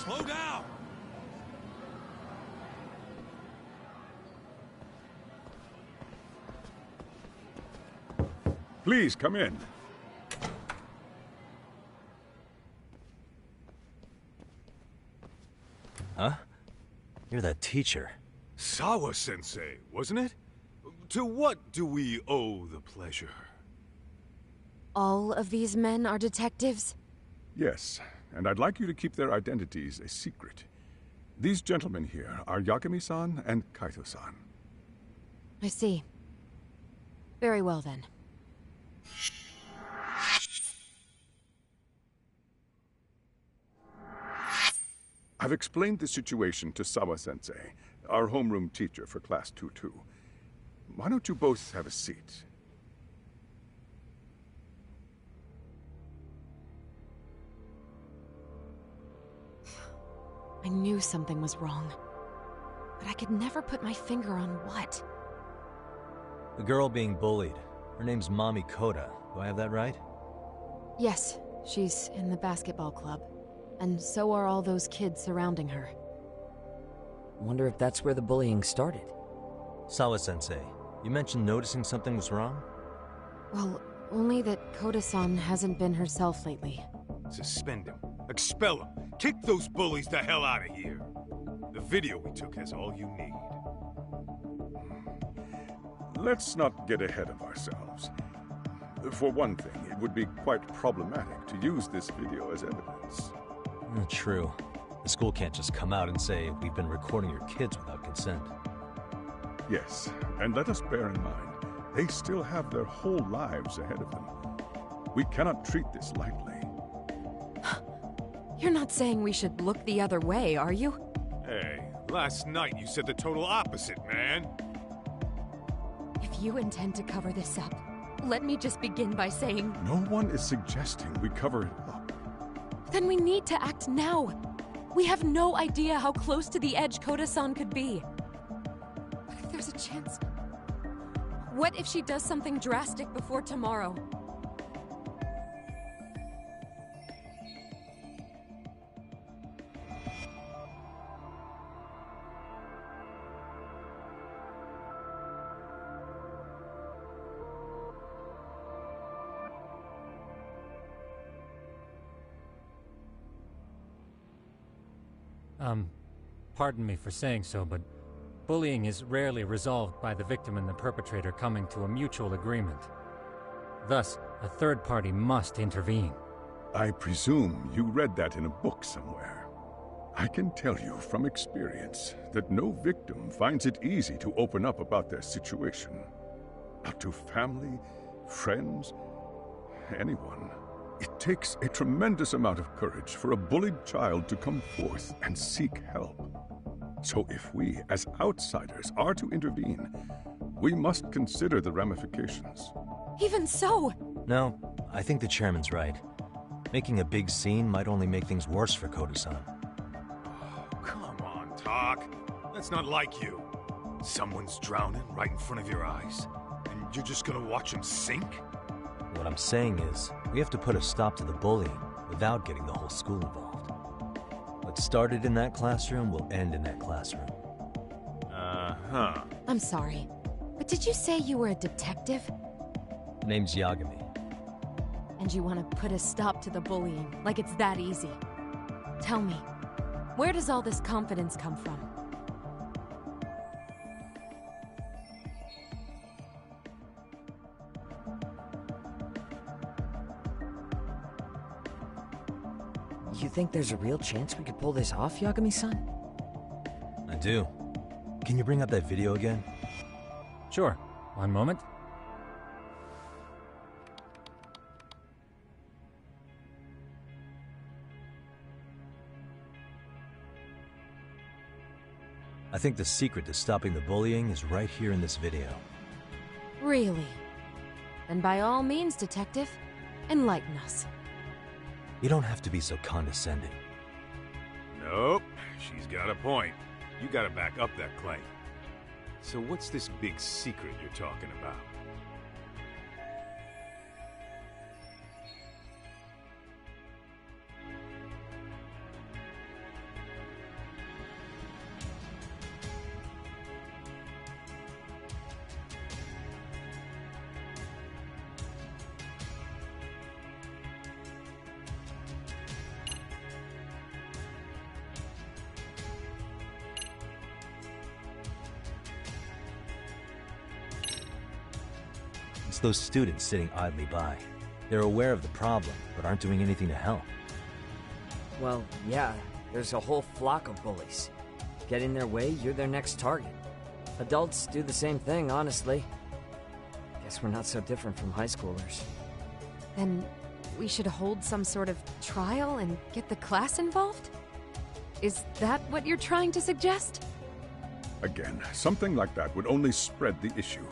Slow down! Please, come in. Huh? You're that teacher. Sawa-sensei, wasn't it? To what do we owe the pleasure? All of these men are detectives? Yes, and I'd like you to keep their identities a secret. These gentlemen here are Yagami-san and Kaito-san. I see. Very well, then. I've explained the situation to Sawa-sensei, our homeroom teacher for Class 2-2. Why don't you both have a seat? I knew something was wrong, but I could never put my finger on what. The girl being bullied. Her name's Mami Koda. Do I have that right? Yes, she's in the basketball club. And so are all those kids surrounding her. Wonder if that's where the bullying started. Sawa-sensei, you mentioned noticing something was wrong? Well, only that Koda-san hasn't been herself lately. Suspend him. Expel him. Kick those bullies the hell out of here. The video we took has all you need. Let's not get ahead of ourselves. For one thing, it would be quite problematic to use this video as evidence. True. The school can't just come out and say, we've been recording your kids without consent. Yes, and let us bear in mind, they still have their whole lives ahead of them. We cannot treat this lightly. You're not saying we should look the other way, are you? Hey, last night you said the total opposite, man. If you intend to cover this up, let me just begin by saying... No one is suggesting we cover it up. Then we need to act now. We have no idea how close to the edge Koda-san could be. What if there's a chance? What if she does something drastic before tomorrow? Pardon me for saying so, but bullying is rarely resolved by the victim and the perpetrator coming to a mutual agreement. Thus, a third party must intervene. I presume you read that in a book somewhere. I can tell you from experience that no victim finds it easy to open up about their situation. Not to family, friends, anyone. It takes a tremendous amount of courage for a bullied child to come forth and seek help. So if we, as outsiders, are to intervene, we must consider the ramifications. Even so! No, I think the chairman's right. Making a big scene might only make things worse for Koda-san. Oh, come on, Talk. That's not like you. Someone's drowning right in front of your eyes, and you're just gonna watch him sink? What I'm saying is, we have to put a stop to the bullying without getting the whole school involved. What started in that classroom will end in that classroom. Uh-huh. I'm sorry, but did you say you were a detective? Name's Yagami. And you want to put a stop to the bullying, like it's that easy. Tell me, where does all this confidence come from? You think there's a real chance we could pull this off, Yagami-san? I do. Can you bring up that video again? Sure. One moment. I think the secret to stopping the bullying is right here in this video. Really? Then by all means, detective, enlighten us. You don't have to be so condescending. Nope, she's got a point. You gotta back up that claim. So what's this big secret you're talking about? It's those students sitting idly by. They're aware of the problem, but aren't doing anything to help. Well, yeah, there's a whole flock of bullies. Get in their way, you're their next target. Adults do the same thing, honestly. Guess we're not so different from high schoolers. Then we should hold some sort of trial and get the class involved? Is that what you're trying to suggest? Again, something like that would only spread the issue.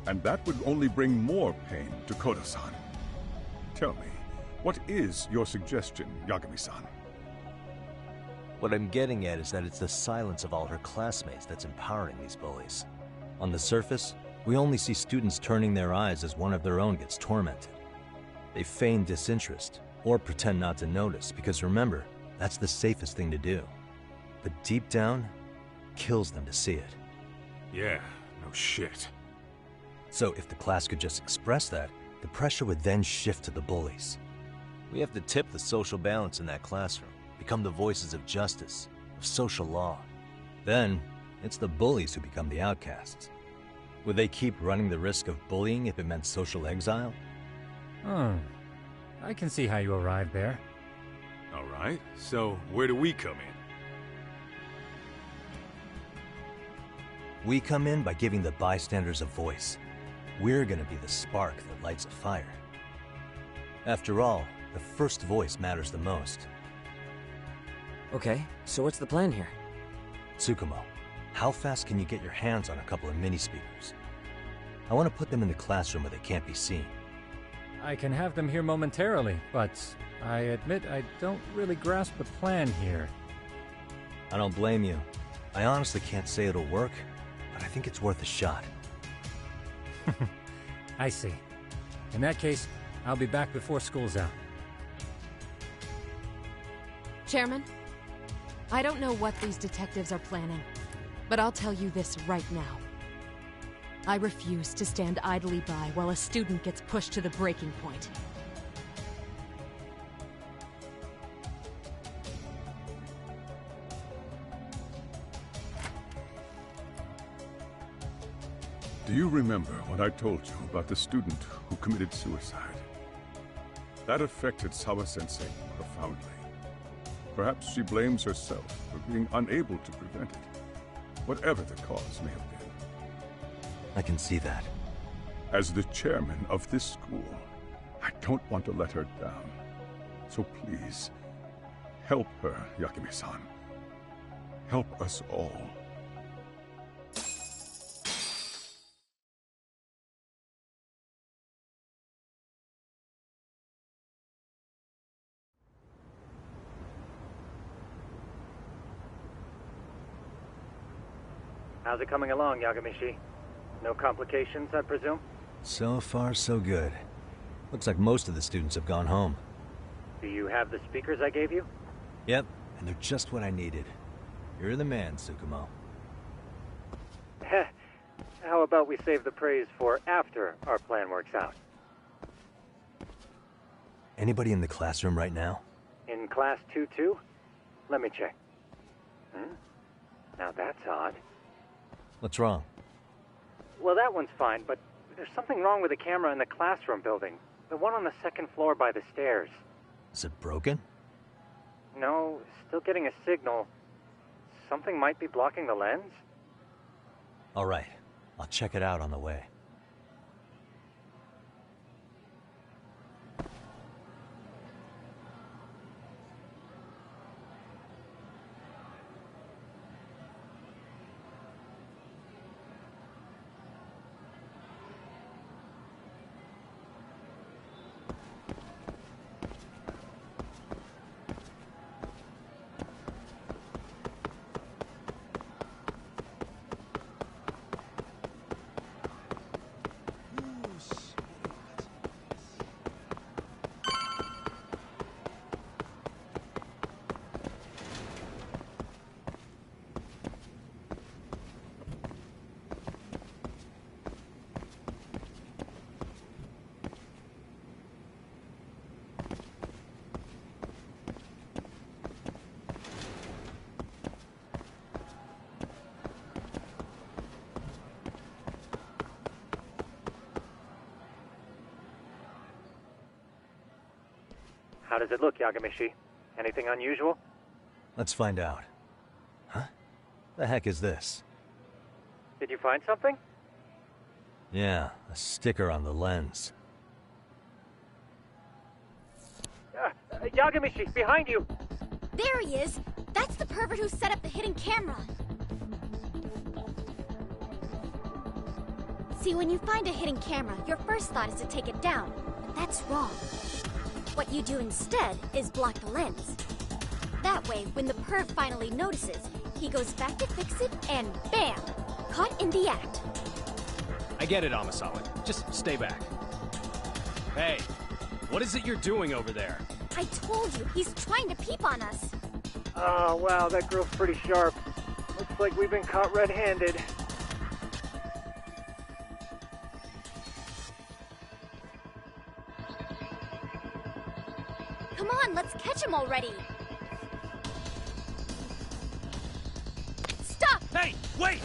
And that would only bring more pain to Koda-san. Tell me, what is your suggestion, Yagami-san? What I'm getting at is that it's the silence of all her classmates that's empowering these bullies. On the surface, we only see students turning their eyes as one of their own gets tormented. They feign disinterest, or pretend not to notice, because remember, that's the safest thing to do. But deep down, kills them to see it. Yeah, no shit. So if the class could just express that, the pressure would then shift to the bullies. We have to tip the social balance in that classroom, become the voices of justice, of social law. Then, it's the bullies who become the outcasts. Would they keep running the risk of bullying if it meant social exile? I can see how you arrived there. All right, so where do we come in? We come in by giving the bystanders a voice. We're gonna be the spark that lights a fire. After all, the first voice matters the most. Okay, so what's the plan here? Tsukumo, how fast can you get your hands on a couple of mini-speakers? I want to put them in the classroom where they can't be seen. I can have them here momentarily, but I admit I don't really grasp the plan here. I don't blame you. I honestly can't say it'll work, but I think it's worth a shot. I see. In that case, I'll be back before school's out. Chairman, I don't know what these detectives are planning, but I'll tell you this right now. I refuse to stand idly by while a student gets pushed to the breaking point. Do you remember what I told you about the student who committed suicide? That affected Sawa-sensei profoundly. Perhaps she blames herself for being unable to prevent it, whatever the cause may have been. I can see that. As the chairman of this school, I don't want to let her down. So please, help her, Yagami-san. Help us all. How's it coming along, Yagami-shi? No complications, I presume? So far, so good. Looks like most of the students have gone home. Do you have the speakers I gave you? Yep, and they're just what I needed. You're the man, Tsukumo. Heh. How about we save the praise for after our plan works out? Anybody in the classroom right now? In class 2-2? Let me check. Now that's odd. What's wrong? Well, that one's fine, but there's something wrong with the camera in the classroom building. The one on the second floor by the stairs. Is it broken? No, still getting a signal. Something might be blocking the lens? All right, I'll check it out on the way. How does it look, Yagamishi? Anything unusual? Let's find out. Huh? The heck is this? Did you find something? Yeah, a sticker on the lens. Yagamishi, behind you! There he is! That's the pervert who set up the hidden camera! See, when you find a hidden camera, your first thought is to take it down. But that's wrong. What you do instead is block the lens. That way, when the perv finally notices, he goes back to fix it, and bam! Caught in the act. I get it, Amasawa. Just stay back. Hey, what is it you're doing over there? I told you, he's trying to peep on us. Oh, wow, that girl's pretty sharp. Looks like we've been caught red-handed. Come on, let's catch him already. Stop! Hey, wait!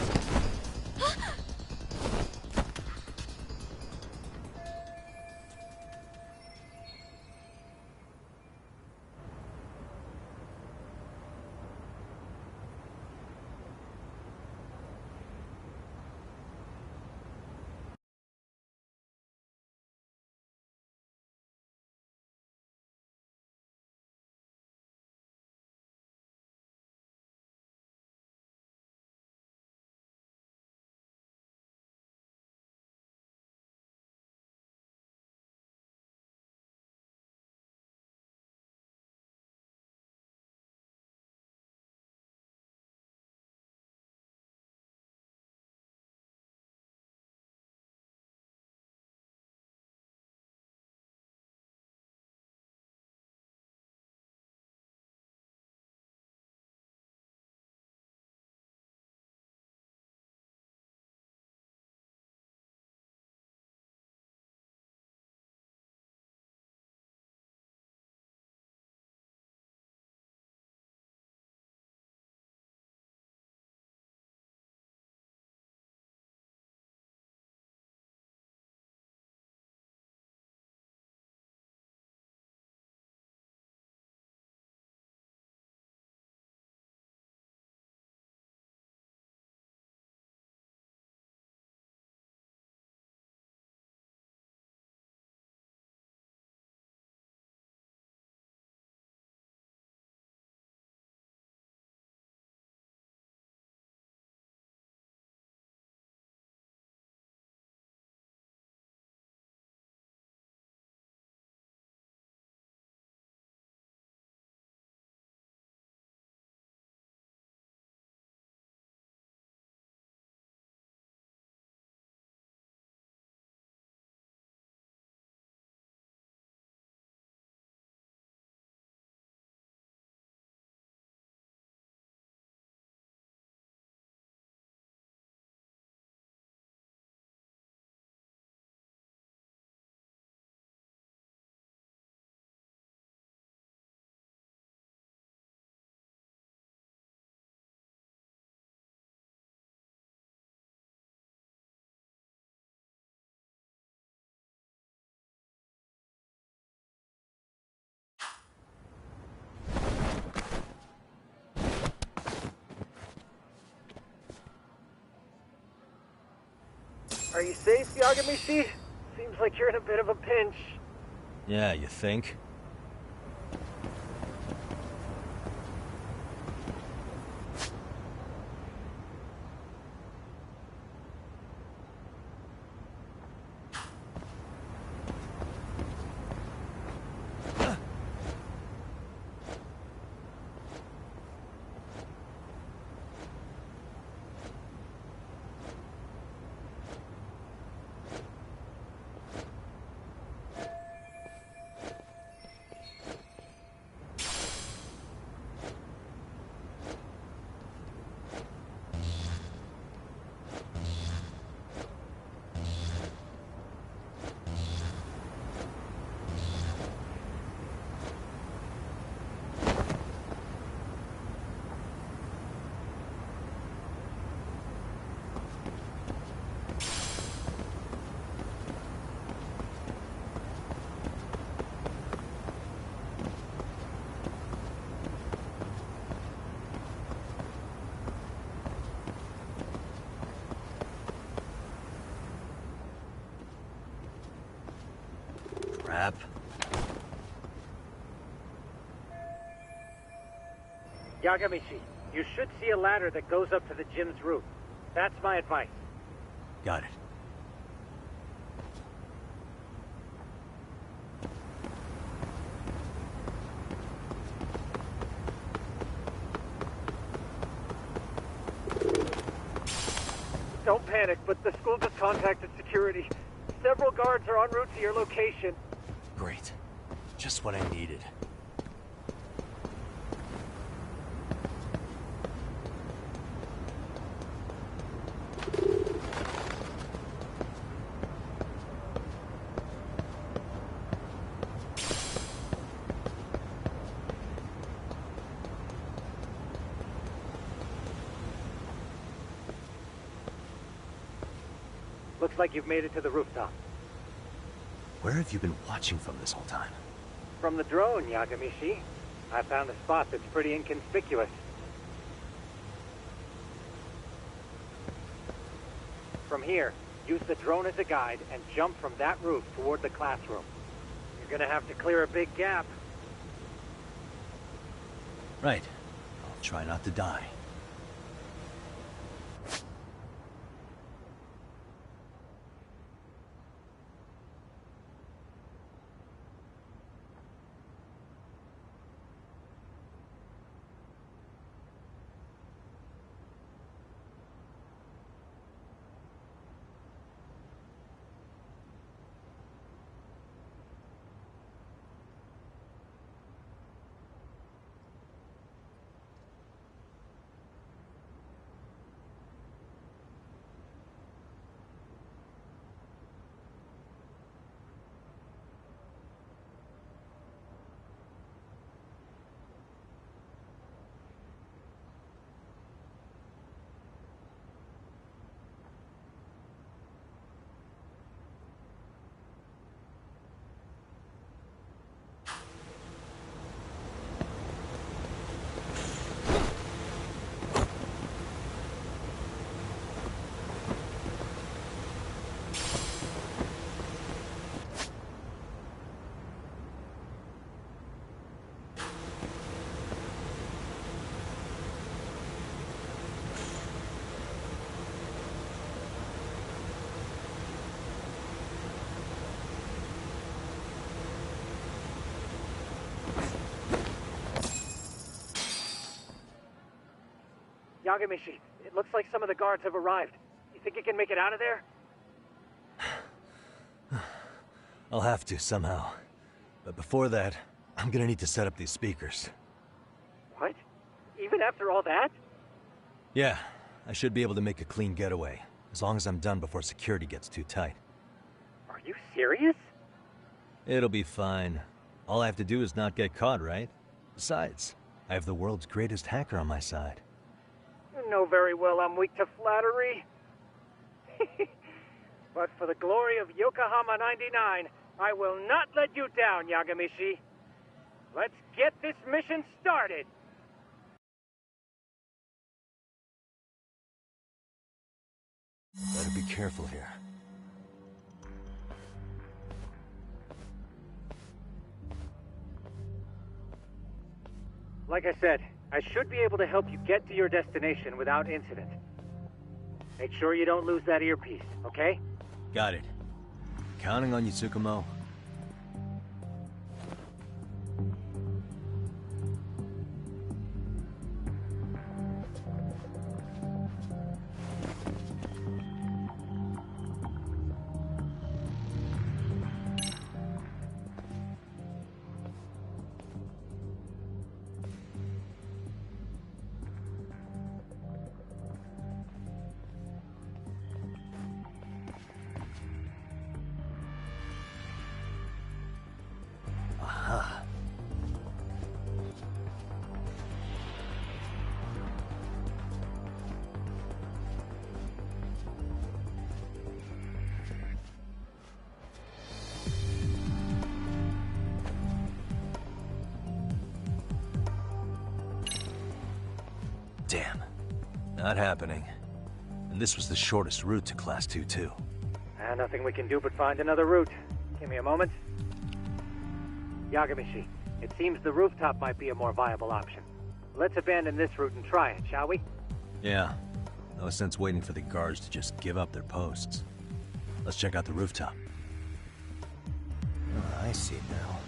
Are you safe, Yagamishi? Seems like you're in a bit of a pinch. Yeah, you think? crap. Yagamishi, you should see a ladder that goes up to the gym's roof. That's my advice. Got it. Don't panic, but the school just contacted security. Several guards are en route to your location. Great. Just what I needed. Looks like you've made it to the rooftop. Where have you been watching from this whole time? From the drone, Yagamishi. I found a spot that's pretty inconspicuous. From here, use the drone as a guide and jump from that roof toward the classroom. You're gonna have to clear a big gap. Right. I'll try not to die. Yagamishi, it looks like some of the guards have arrived. You think you can make it out of there? I'll have to, somehow. But before that, I'm gonna need to set up these speakers. What? Even after all that? Yeah, I should be able to make a clean getaway, as long as I'm done before security gets too tight. Are you serious? It'll be fine. All I have to do is not get caught, right? Besides, I have the world's greatest hacker on my side. You know very well I'm weak to flattery. But for the glory of Yokohama 99, I will not let you down, Yagamishi. Let's get this mission started! Better be careful here. Like I said, I should be able to help you get to your destination without incident. Make sure you don't lose that earpiece, okay? Got it. Counting on you, Tsukumo. Damn. Not happening. And this was the shortest route to Class 2, too. Nothing we can do but find another route. Give me a moment. Yagamishi, it seems the rooftop might be a more viable option. Let's abandon this route and try it, shall we? Yeah. No sense waiting for the guards to just give up their posts. Let's check out the rooftop. Oh, I see now.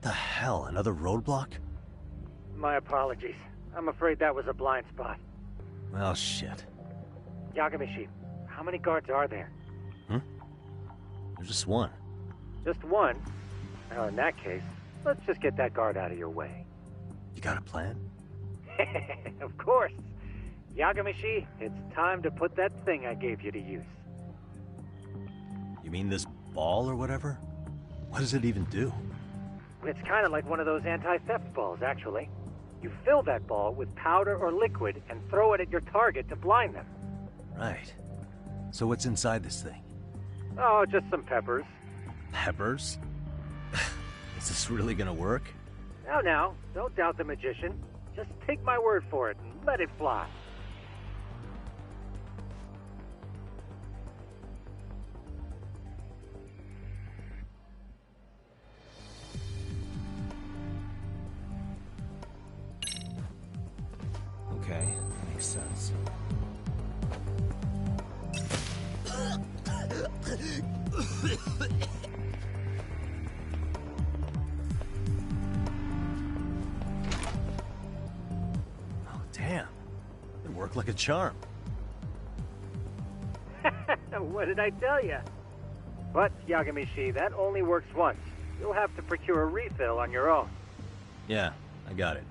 The hell, another roadblock? My apologies. I'm afraid that was a blind spot. Well, shit. Yagamishi, how many guards are there? There's just one. Just one? Well, in that case, let's just get that guard out of your way. You got a plan? Of course. Yagamishi, it's time to put that thing I gave you to use. You mean this ball or whatever? What does it even do? It's kind of like one of those anti-theft balls, actually. You fill that ball with powder or liquid and throw it at your target to blind them. Right. So what's inside this thing? Oh, just some peppers. Peppers? Is this really gonna work? Now, don't doubt the magician. Just take my word for it and let it fly. Okay, makes sense. Oh, damn. It worked like a charm. What did I tell you? But, Yagamishi, that only works once. You'll have to procure a refill on your own. Yeah, I got it.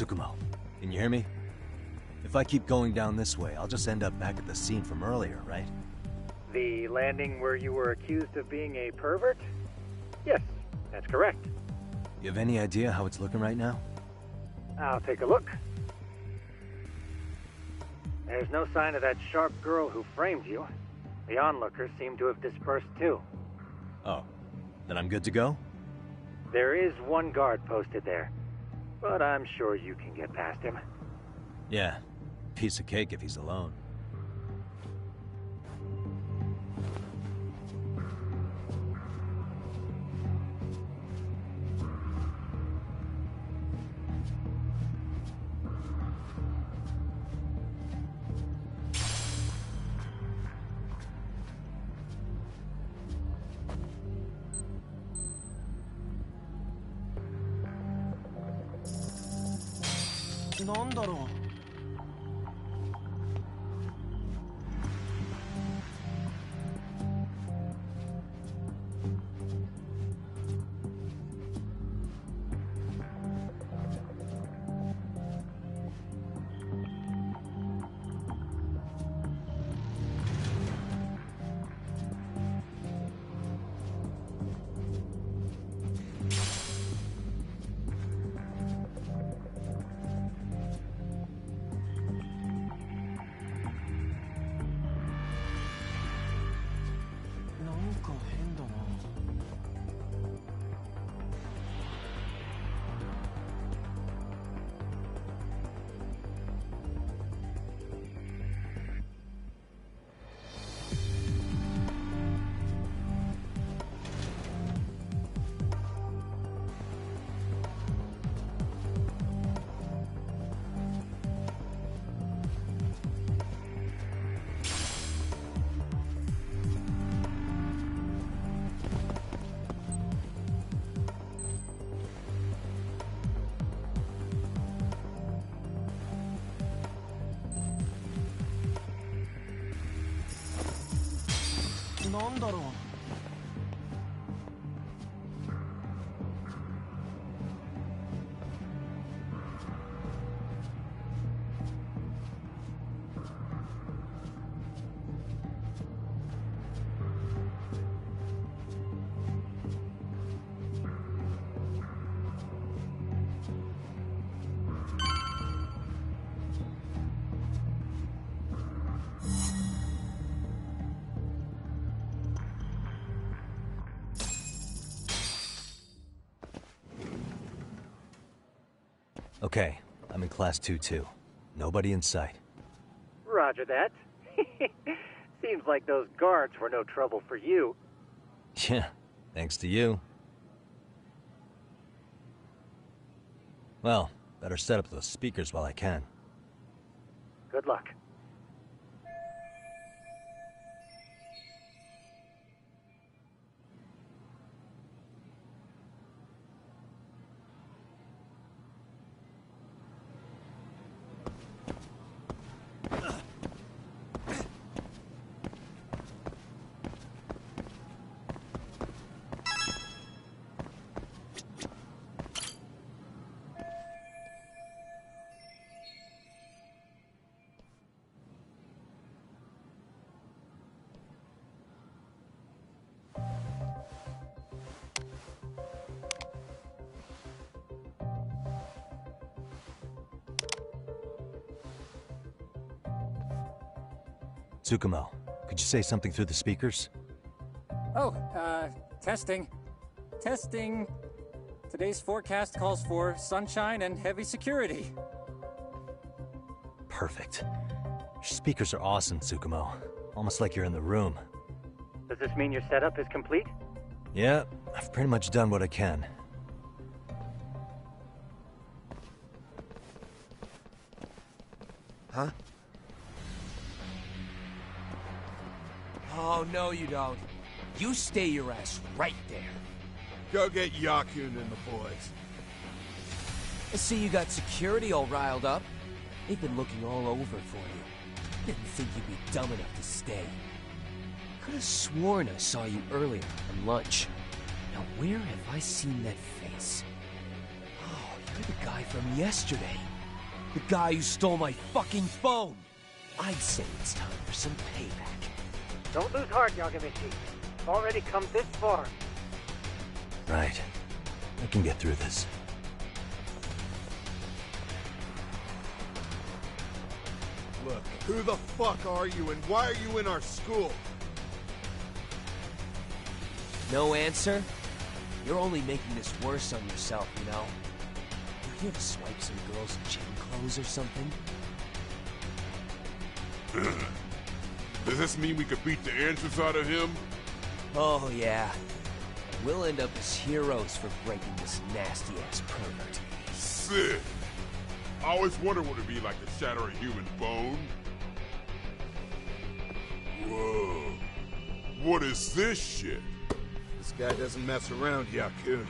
Tsukumo, can you hear me? If I keep going down this way, I'll just end up back at the scene from earlier, right? The landing where you were accused of being a pervert? Yes, that's correct. You have any idea how it's looking right now? I'll take a look. There's no sign of that sharp girl who framed you. The onlookers seem to have dispersed too. Oh, then I'm good to go? There is one guard posted there, but I'm sure you can get past him. Yeah, piece of cake if he's alone. Okay, I'm in Class 2-2. Nobody in sight. Roger that. Seems like those guards were no trouble for you. Yeah, thanks to you. Well, better set up those speakers while I can. Good luck. Tsukumo, could you say something through the speakers? Oh, testing. Testing. Today's forecast calls for sunshine and heavy security. Perfect. Your speakers are awesome, Tsukumo. Almost like you're in the room. Does this mean your setup is complete? Yeah, I've pretty much done what I can. Huh? Oh, no you don't. You stay your ass right there. Go get Yakun and the boys. I see you got security all riled up. They've been looking all over for you. Didn't think you'd be dumb enough to stay. Could have sworn I saw you earlier on lunch. Now where have I seen that face? Oh, you're the guy from yesterday. The guy who stole my fucking phone! I'd say it's time for some payback. Don't lose heart, Yagamichi. You've already come this far. Right. I can get through this. Look, who the fuck are you and why are you in our school? No answer? You're only making this worse on yourself, you know? You're here to swipe some girls' gym clothes or something? Does this mean we could beat the answers out of him? Oh, yeah. And we'll end up as heroes for breaking this nasty-ass pervert. Sick! I always wonder what it'd be like to shatter a human bone. Whoa. What is this shit? This guy doesn't mess around, Yakun.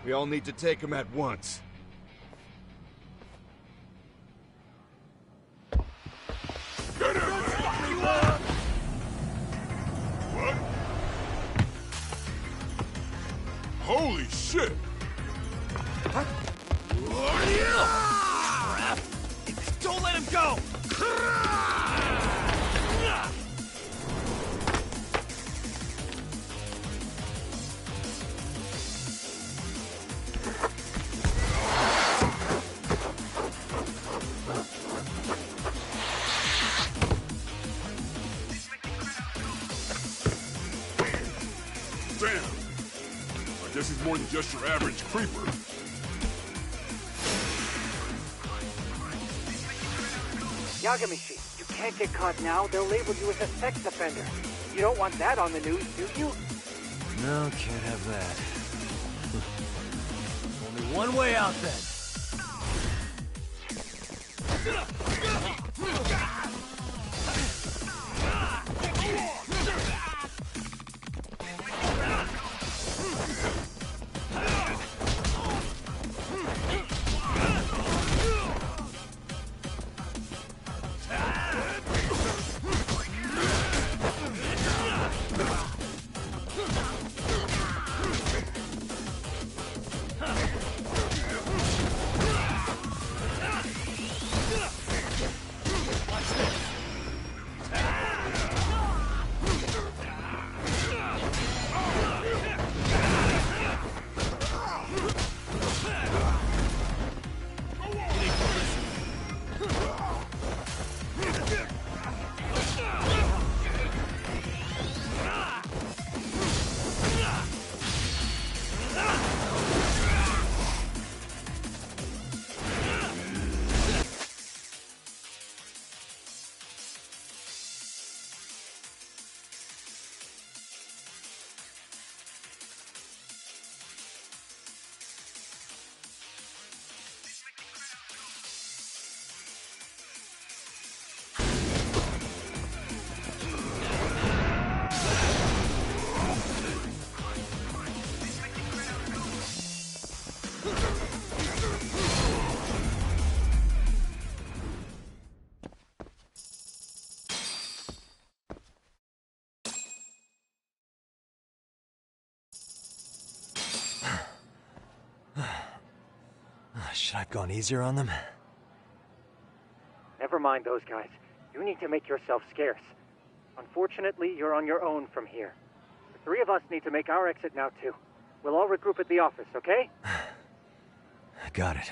We all need to take him at once. Get him! What? Holy shit! Don't let him go! Damn! I guess he's more than just your average creeper. Yagamishi, you can't get caught now. They'll label you as a sex offender. You don't want that on the news, do you? No, can't have that. Only one way out then. Should I have gone easier on them? Never mind those guys. You need to make yourself scarce. Unfortunately, you're on your own from here. The three of us need to make our exit now, too. We'll all regroup at the office, okay? Got it.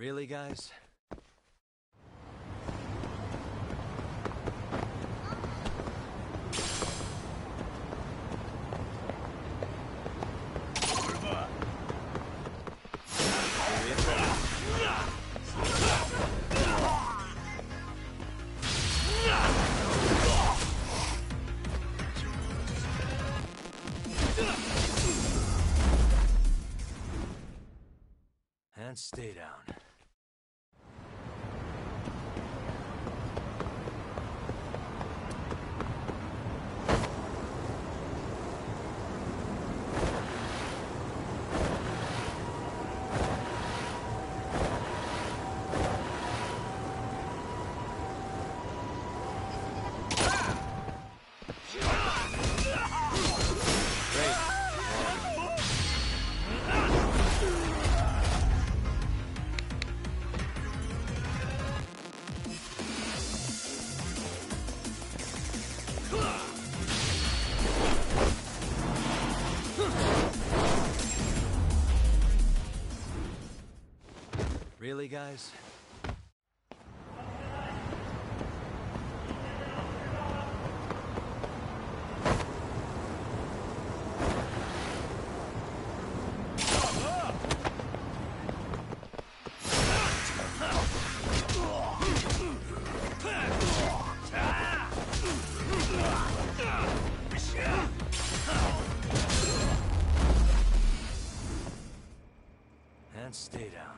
Really, guys? And stay down. Really, guys? And stay down.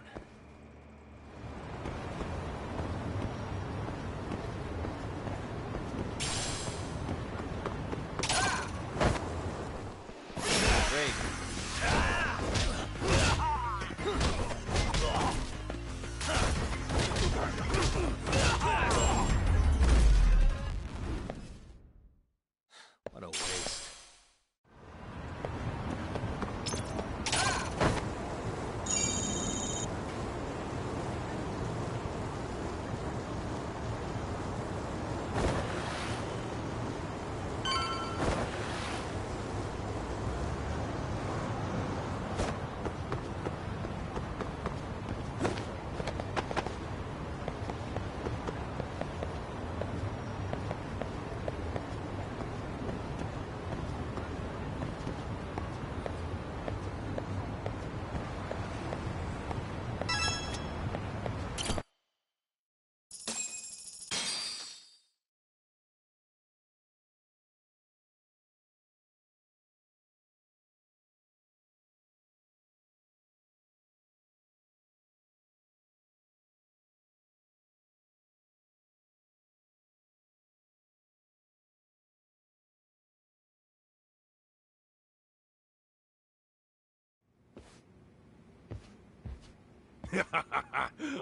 What a waste.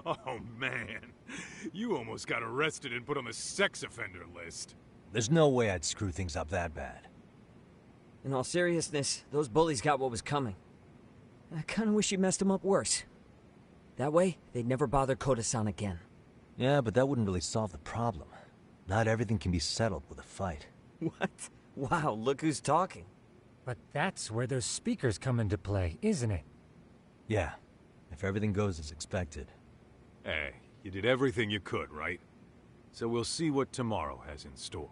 Oh, man. You almost got arrested and put on the sex offender list. There's no way I'd screw things up that bad. In all seriousness, those bullies got what was coming. I kinda wish you messed them up worse. That way, they'd never bother Koda-san again. Yeah, but that wouldn't really solve the problem. Not everything can be settled with a fight. What? Wow, look who's talking. But that's where those speakers come into play, isn't it? Yeah, if everything goes as expected. Hey, you did everything you could, right? So we'll see what tomorrow has in store.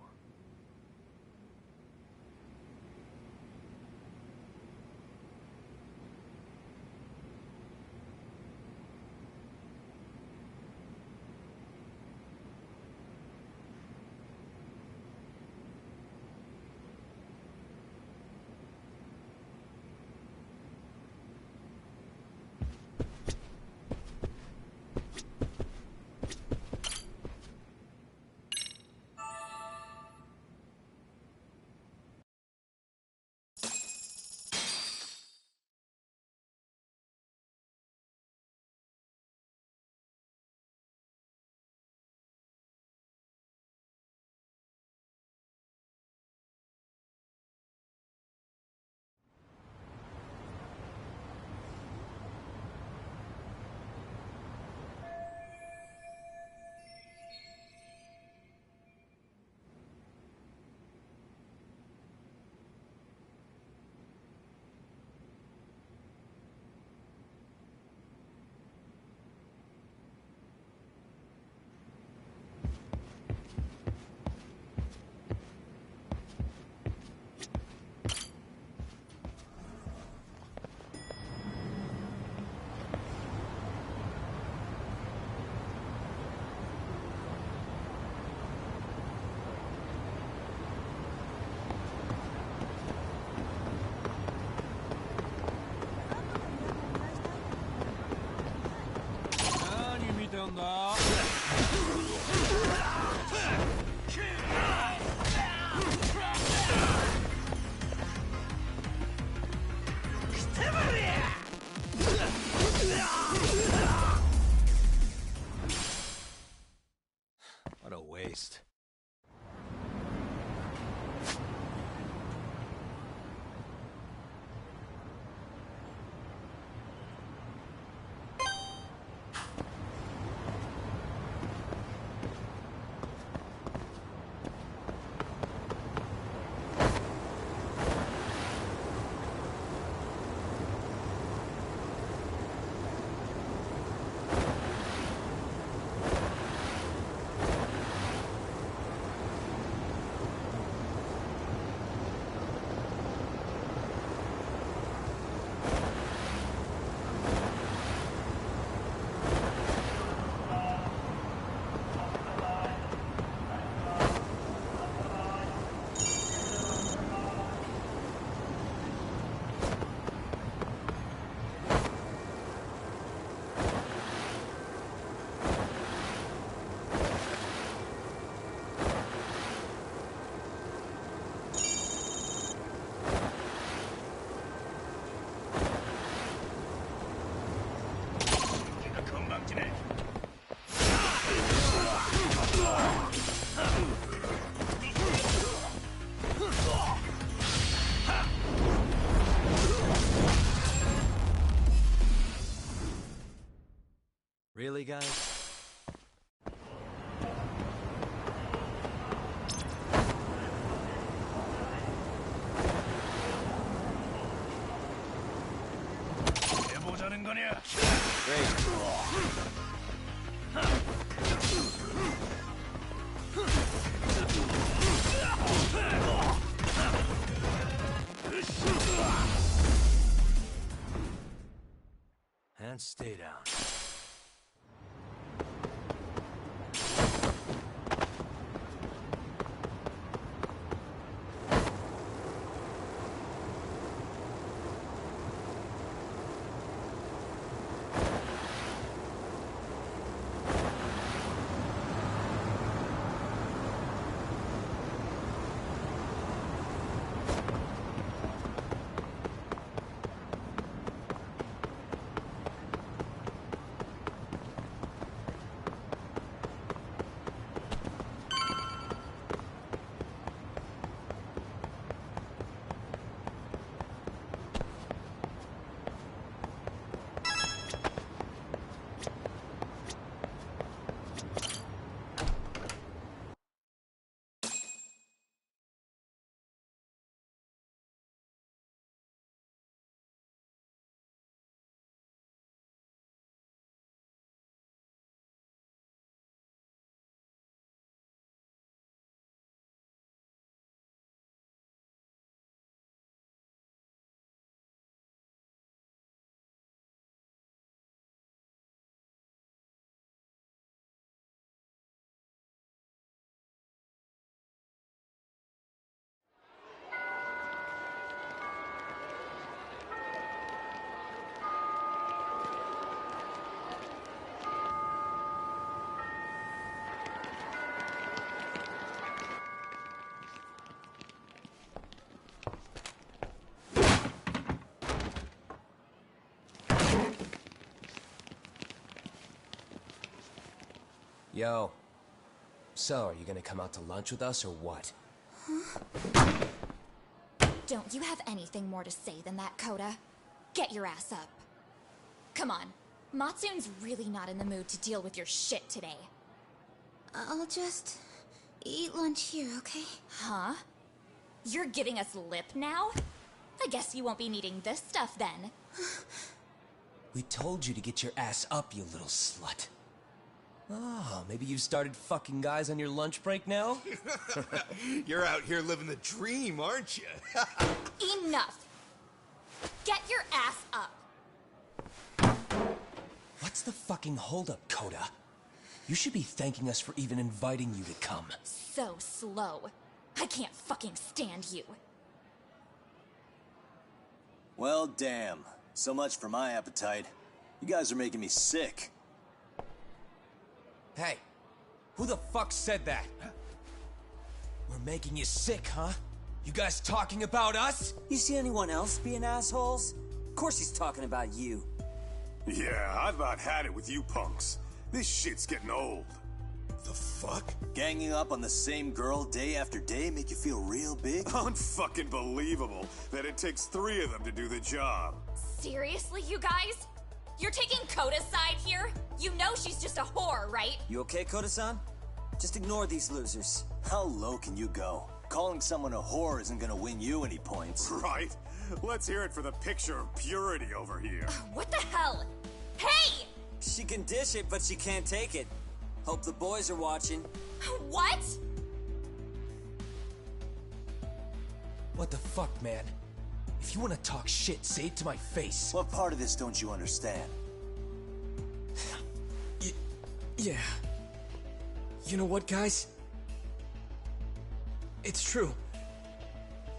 Really, guys? And stay down. Yo. So, are you gonna come out to lunch with us or what? Don't you have anything more to say than that, Coda? Get your ass up. Come on. Matsun's really not in the mood to deal with your shit today. I'll just eat lunch here, okay? Huh? You're giving us lip now? I guess you won't be needing this stuff then. We told you to get your ass up, you little slut. Oh, maybe you've started fucking guys on your lunch break now? You're out here living the dream, aren't you? Enough! Get your ass up! What's the fucking holdup, Coda? You should be thanking us for even inviting you to come. So slow. I can't fucking stand you. Well, damn. So much for my appetite. You guys are making me sick. Hey, who the fuck said that? We're making you sick, huh? You guys talking about us? You see anyone else being assholes? Of course he's talking about you. Yeah, I've about had it with you punks. This shit's getting old. The fuck? Ganging up on the same girl day after day make you feel real big? Unfucking believable that it takes 3 of them to do the job. Seriously, you guys? You're taking Coda's side here? You know she's just a whore, right? You okay, Koda-san? Just ignore these losers. How low can you go? Calling someone a whore isn't gonna win you any points. Right? Let's hear it for the picture of purity over here. What the hell? Hey! She can dish it, but she can't take it. Hope the boys are watching. What? What the fuck, man? If you want to talk shit, say it to my face. What part of this don't you understand? Yeah. You know what, guys? It's true.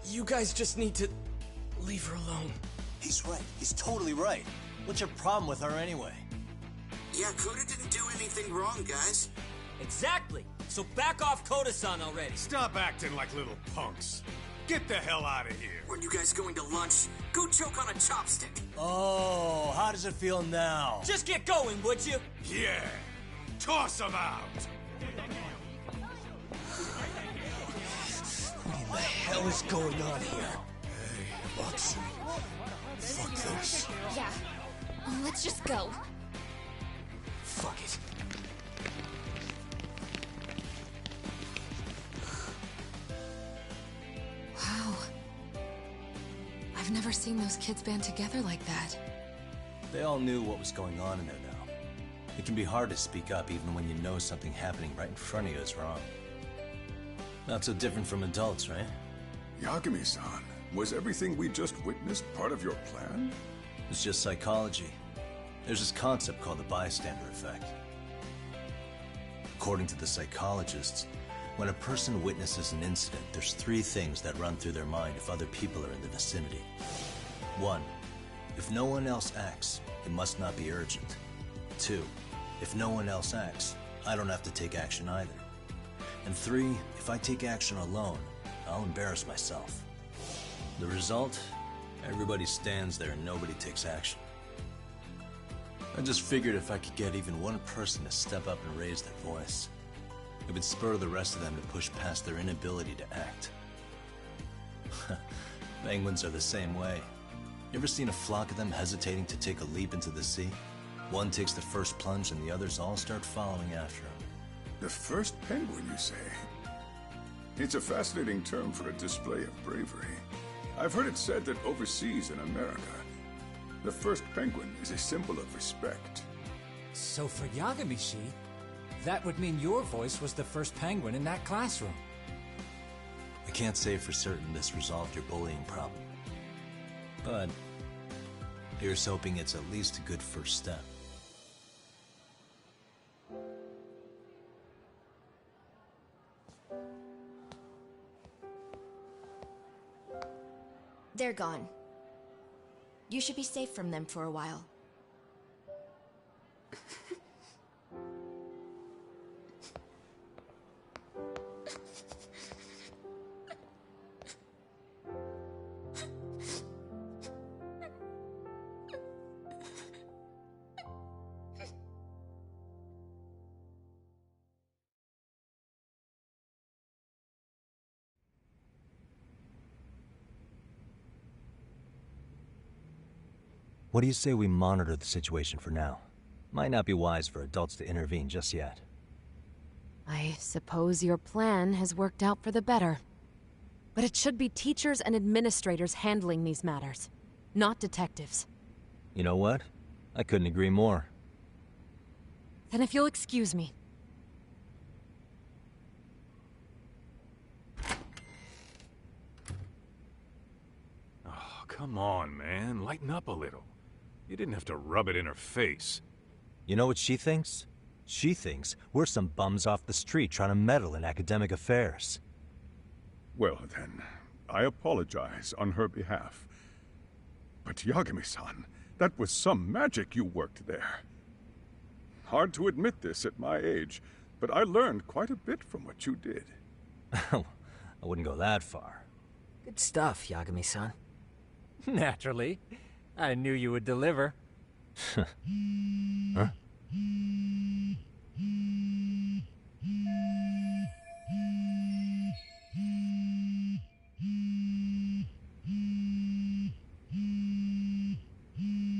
You guys just need to leave her alone. He's right. He's totally right. What's your problem with her anyway? Yeah, Coda didn't do anything wrong, guys. Exactly. So back off Koda-san already. Stop acting like little punks. Get the hell out of here. Weren't you guys going to lunch? Go choke on a chopstick. Oh, how does it feel now? Just get going, would you? Yeah. Toss him out. What in the hell is going on here? Hey, Watson. Fuck this. Yeah. Let's just go. Fuck it. Wow. I've never seen those kids band together like that. They all knew what was going on in there now. It can be hard to speak up even when you know something happening right in front of you is wrong. Not so different from adults, right? Yagami-san, was everything we just witnessed part of your plan? It's just psychology. There's this concept called the bystander effect. According to the psychologists, when a person witnesses an incident, there's 3 things that run through their mind if other people are in the vicinity. 1. If no one else acts, it must not be urgent. 2. If no one else acts, I don't have to take action either. And 3. If I take action alone, I'll embarrass myself. The result? Everybody stands there and nobody takes action. I just figured if I could get even one person to step up and raise their voice, it would spur the rest of them to push past their inability to act. Penguins are the same way. You ever seen a flock of them hesitating to take a leap into the sea? One takes the first plunge and the others all start following after him. The first penguin, you say? It's a fascinating term for a display of bravery. I've heard it said that overseas in America, the first penguin is a symbol of respect. So for Yagami-shi, that would mean your voice was the first penguin in that classroom. I can't say for certain this resolved your bullying problem. But here's hoping it's at least a good first step. They're gone. You should be safe from them for a while. What do you say we monitor the situation for now? Might not be wise for adults to intervene just yet. I suppose your plan has worked out for the better. But it should be teachers and administrators handling these matters, not detectives. You know what? I couldn't agree more. Then if you'll excuse me. Oh, come on, man. Lighten up a little. You didn't have to rub it in her face. You know what she thinks? She thinks we're some bums off the street trying to meddle in academic affairs. Well then, I apologize on her behalf. But Yagami-san, that was some magic you worked there. Hard to admit this at my age, but I learned quite a bit from what you did. I wouldn't go that far. Good stuff, Yagami-san. Naturally. I knew you would deliver. Huh?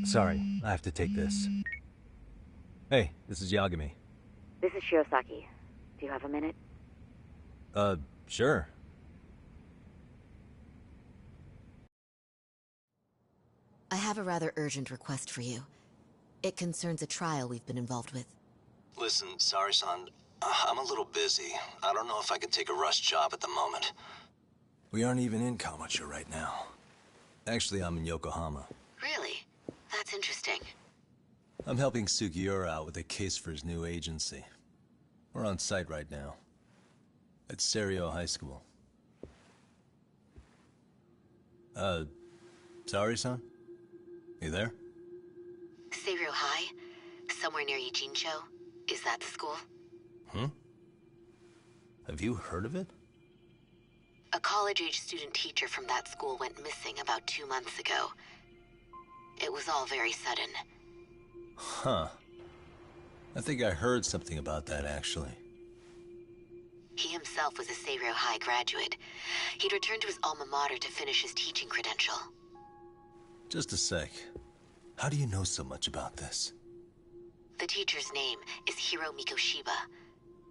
Sorry, I have to take this. Hey, this is Yagami. This is Shiosaki. Do you have a minute? Sure. I have a rather urgent request for you. It concerns a trial we've been involved with. Listen, sorry-san, I'm a little busy. I don't know if I can take a rush job at the moment. We aren't even in Kawachi right now. Actually, I'm in Yokohama. Really? That's interesting. I'm helping Sugiura out with a case for his new agency. We're on site right now. At Serio High School. Sorry-san? You there? Serio High? Somewhere near Ijincho? Is that the school? Have you heard of it? A college-age student teacher from that school went missing about 2 months ago. It was all very sudden. Huh. I think I heard something about that, actually. He himself was a Seiro High graduate. He'd returned to his alma mater to finish his teaching credential. Just a sec. How do you know so much about this? The teacher's name is Hiro Mikoshiba,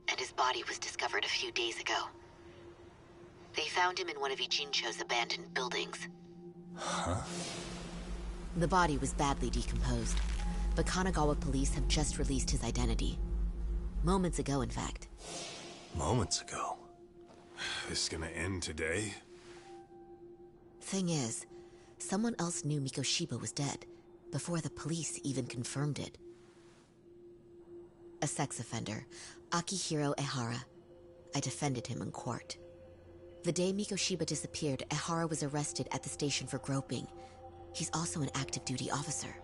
and his body was discovered a few days ago. They found him in one of Ijincho's abandoned buildings. Huh? The body was badly decomposed, but Kanagawa police have just released his identity. Moments ago, in fact. Moments ago? This is gonna end today? Thing is, someone else knew Mikoshiba was dead, before the police even confirmed it. A sex offender, Akihiro Ehara. I defended him in court. The day Mikoshiba disappeared, Ehara was arrested at the station for groping. He's also an active duty officer.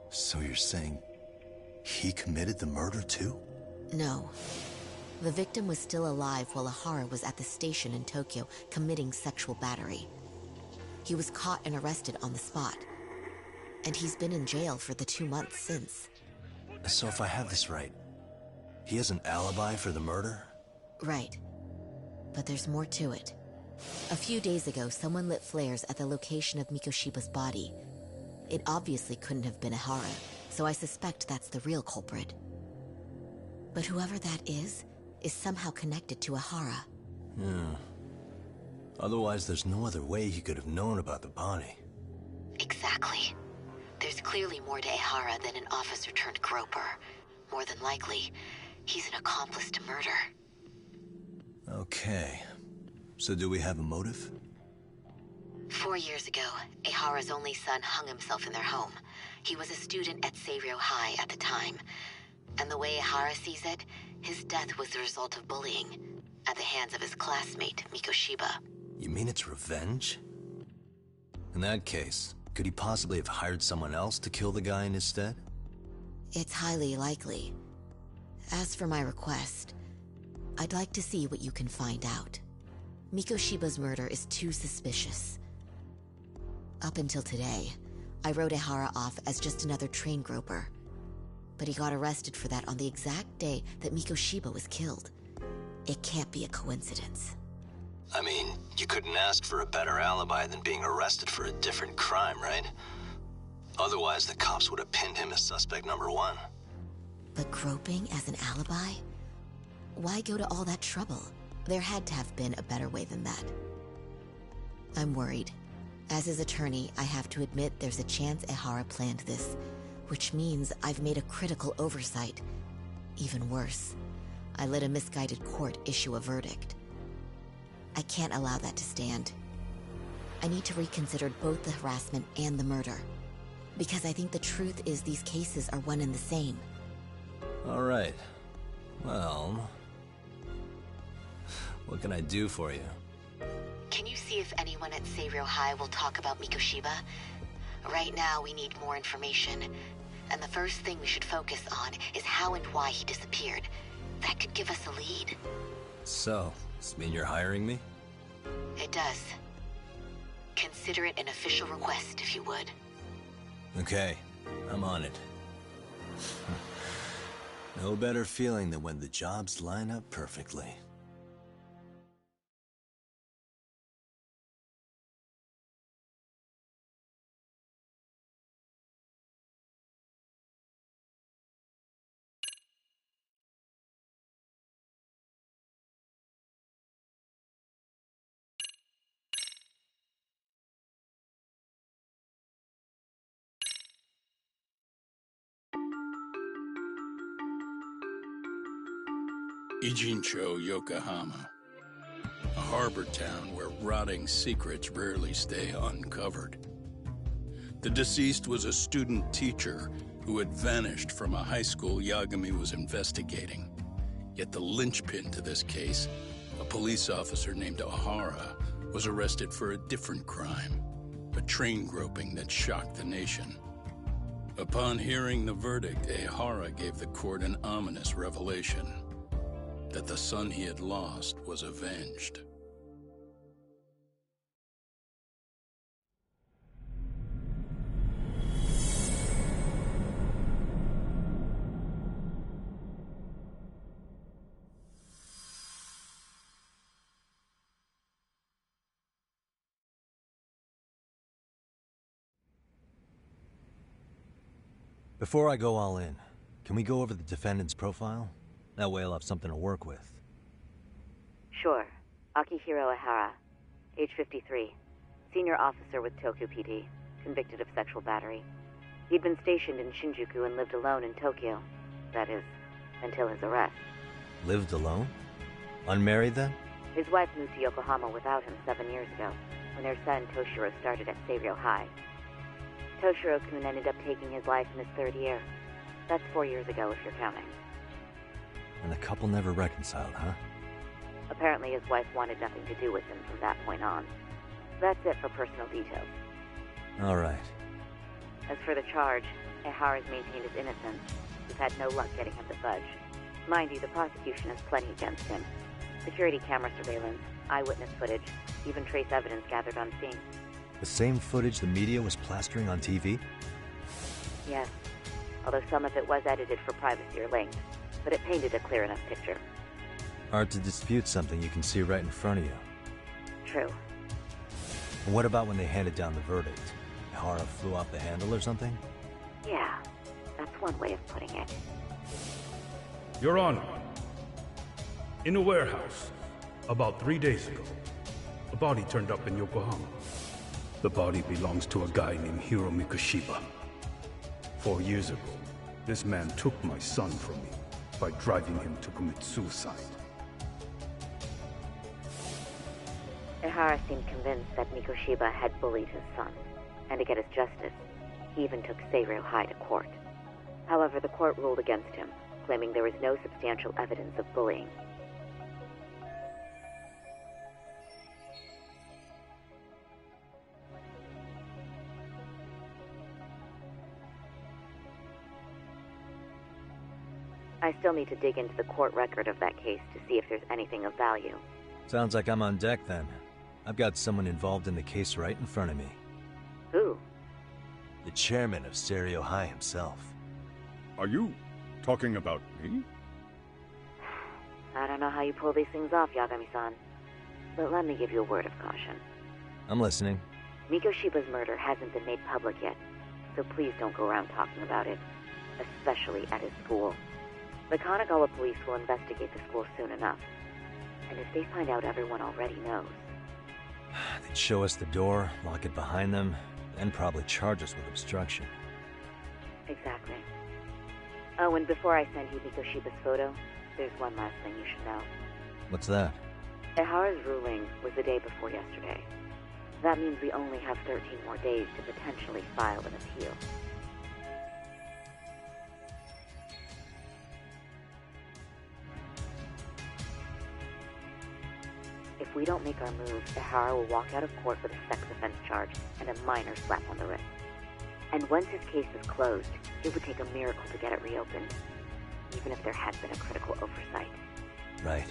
So you're saying he committed the murder too? No. The victim was still alive while Ehara was at the station in Tokyo committing sexual battery. He was caught and arrested on the spot. And he's been in jail for the 2 months since. So if I have this right, he has an alibi for the murder? Right. But there's more to it. A few days ago, someone lit flares at the location of Mikoshiba's body. It obviously couldn't have been Ehara, so I suspect that's the real culprit. But whoever that is somehow connected to Ehara. Yeah. Otherwise, there's no other way he could have known about the body. Exactly. There's clearly more to Ehara than an officer turned groper. More than likely, he's an accomplice to murder. Okay. So do we have a motive? 4 years ago, Ehara's only son hung himself in their home. He was a student at Seiro High at the time. And the way Ehara sees it, his death was the result of bullying at the hands of his classmate, Mikoshiba. You mean it's revenge? In that case, could he possibly have hired someone else to kill the guy in his stead? It's highly likely. As for my request, I'd like to see what you can find out. Mikoshiba's murder is too suspicious. Up until today, I wrote Ehara off as just another train groper. But he got arrested for that on the exact day that Mikoshiba was killed. It can't be a coincidence. I mean, you couldn't ask for a better alibi than being arrested for a different crime, right? Otherwise, the cops would have pinned him as suspect number 1. But groping as an alibi? Why go to all that trouble? There had to have been a better way than that. I'm worried. As his attorney, I have to admit there's a chance Ehara planned this, which means I've made a critical oversight. Even worse, I let a misguided court issue a verdict. I can't allow that to stand. I need to reconsider both the harassment and the murder, because I think the truth is these cases are one and the same. All right. Well, what can I do for you? Can you see if anyone at Seiro High will talk about Mikoshiba? Right now, we need more information. And the first thing we should focus on is how and why he disappeared. That could give us a lead. So, does this mean you're hiring me? It does. Consider it an official request, if you would. Okay, I'm on it. No better feeling than when the jobs line up perfectly. Ijincho, Yokohama. A harbor town where rotting secrets rarely stay uncovered. The deceased was a student teacher who had vanished from a high school Yagami was investigating. Yet the linchpin to this case, a police officer named Ehara, was arrested for a different crime, a train groping that shocked the nation. Upon hearing the verdict, Ehara gave the court an ominous revelation: that the son he had lost was avenged. Before I go all in, can we go over the defendant's profile? That way I'll have something to work with. Sure. Akihiro Ihara, age 53, senior officer with Tokyo PD, convicted of sexual battery. He'd been stationed in Shinjuku and lived alone in Tokyo. That is, until his arrest. Lived alone? Unmarried then? His wife moved to Yokohama without him 7 years ago, when their son Toshiro started at Seiryou High. Toshiro-kun ended up taking his life in his 3rd year. That's 4 years ago, if you're counting. And the couple never reconciled, huh? Apparently his wife wanted nothing to do with him from that point on. That's it for personal details. All right. As for the charge, Ihara's maintained his innocence. We've had no luck getting him to budge. Mind you, the prosecution has plenty against him. Security camera surveillance, eyewitness footage, even trace evidence gathered on scene. The same footage the media was plastering on TV? Yes, although some of it was edited for privacy or length, but it painted a clear enough picture. Hard to dispute something you can see right in front of you. True. And what about when they handed down the verdict? Ihara flew off the handle or something? Yeah, that's one way of putting it. Your Honor, in a warehouse, about 3 days ago, a body turned up in Yokohama. The body belongs to a guy named Hiro Mikoshiba. 4 years ago, this man took my son from me by driving him to commit suicide. Ihara seemed convinced that Mikoshiba had bullied his son, and to get his justice, he even took Seiryou High to court. However, the court ruled against him, claiming there was no substantial evidence of bullying. I still need to dig into the court record of that case to see if there's anything of value. Sounds like I'm on deck then. I've got someone involved in the case right in front of me. Who? The chairman of Seiryou High himself. Are you talking about me? I don't know how you pull these things off, Yagami-san. But let me give you a word of caution. I'm listening. Mikoshiba's murder hasn't been made public yet, so please don't go around talking about it, especially at his school. The Kanagawa police will investigate the school soon enough. And if they find out everyone already knows... They'd show us the door, lock it behind them, then probably charge us with obstruction. Exactly. Oh, and before I send you Mikoshiba's photo, there's one last thing you should know. What's that? Ihara's ruling was the day before yesterday. That means we only have 13 more days to potentially file an appeal. If we don't make our move, Ihara will walk out of court with a sex offense charge and a minor slap on the wrist. And once his case is closed, it would take a miracle to get it reopened, even if there had been a critical oversight. Right.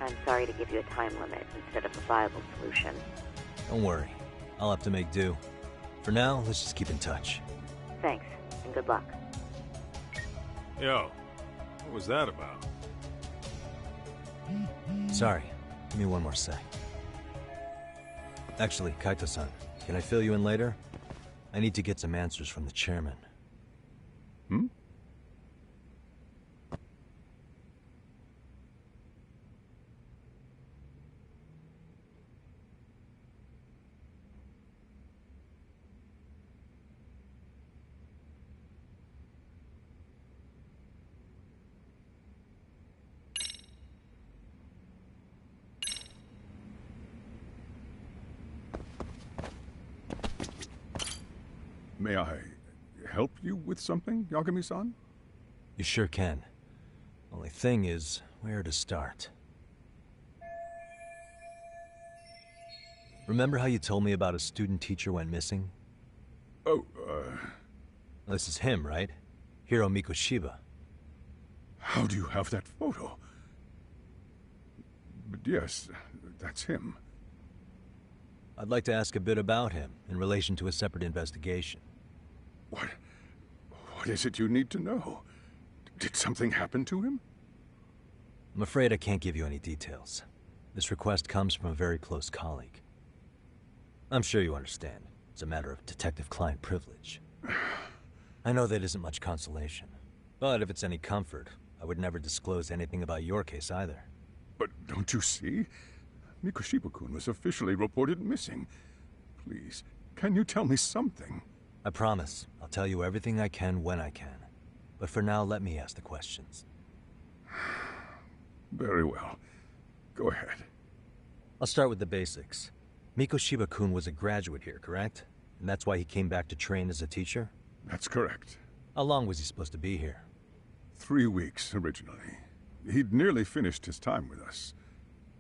I'm sorry to give you a time limit instead of a viable solution. Don't worry. I'll have to make do. For now, let's just keep in touch. Thanks, and good luck. Yo, what was that about? Sorry. Give me one more sec. Actually, Kaito-san, can I fill you in later? I need to get some answers from the chairman. Hmm? May I help you with something, Yagami-san? You sure can. Only thing is, where to start? Remember how you told me about a student teacher went missing? Oh, This is him, right? Hiro Mikoshiba. How do you have that photo? But yes, that's him. I'd like to ask a bit about him in relation to a separate investigation. What is it you need to know? Did something happen to him? I'm afraid I can't give you any details. This request comes from a very close colleague. I'm sure you understand. It's a matter of detective-client privilege. I know that isn't much consolation. But if it's any comfort, I would never disclose anything about your case either. But don't you see? Mikoshiba-kun was officially reported missing. Please, can you tell me something? I promise. I'll tell you everything I can when I can. But for now, let me ask the questions. Very well. Go ahead. I'll start with the basics. Mikoshiba-kun was a graduate here, correct? And that's why he came back to train as a teacher? That's correct. How long was he supposed to be here? 3 weeks, originally. He'd nearly finished his time with us.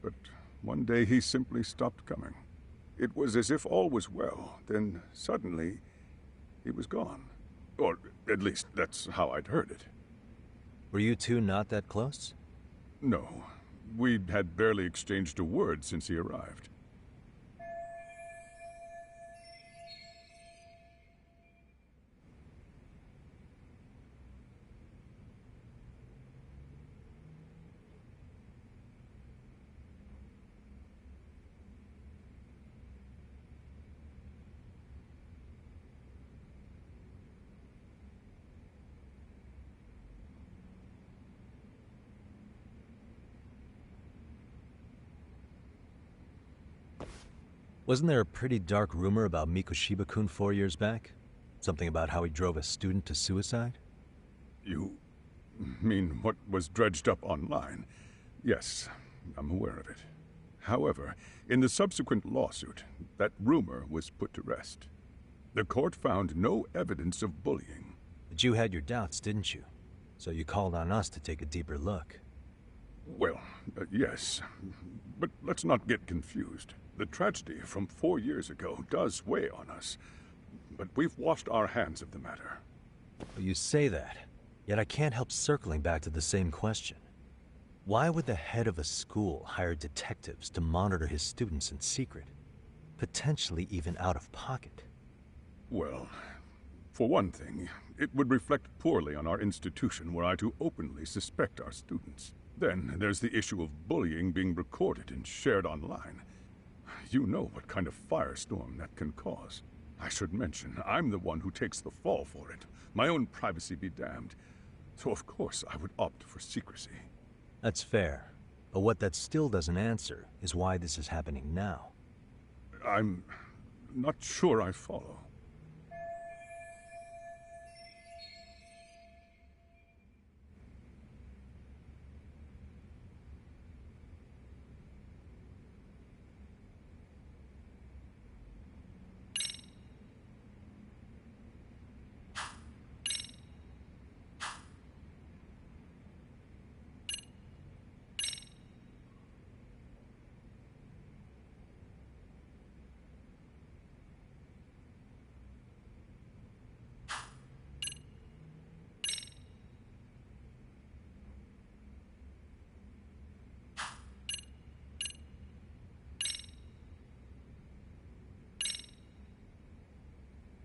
But one day he simply stopped coming. It was as if all was well, then suddenly he was gone. Or at least that's how I'd heard it. Were you two not that close? No. We'd had barely exchanged a word since he arrived. Wasn't there a pretty dark rumor about Mikoshiba-kun 4 years back? Something about how he drove a student to suicide? You mean what was dredged up online? Yes, I'm aware of it. However, in the subsequent lawsuit, that rumor was put to rest. The court found no evidence of bullying. But you had your doubts, didn't you? So you called on us to take a deeper look. Well, yes. But let's not get confused. The tragedy from 4 years ago does weigh on us. But we've washed our hands of the matter. Well, you say that, yet I can't help circling back to the same question. Why would the head of a school hire detectives to monitor his students in secret? Potentially even out of pocket. Well, for one thing, it would reflect poorly on our institution were I to openly suspect our students. Then there's the issue of bullying being recorded and shared online. You know what kind of firestorm that can cause. I should mention, I'm the one who takes the fall for it. My own privacy be damned. So of course I would opt for secrecy. That's fair. But what that still doesn't answer is why this is happening now. I'm not sure I follow.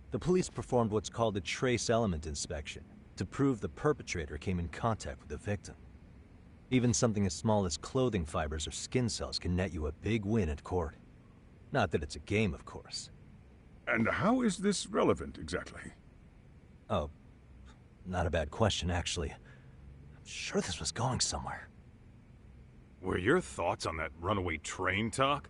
The police performed what's called a trace element inspection to prove the perpetrator came in contact with the victim. Even something as small as clothing fibers or skin cells can net you a big win at court. Not that it's a game, of course. And how is this relevant, exactly? Oh, not a bad question, actually. I'm sure this was going somewhere. Were your thoughts on that runaway train talk?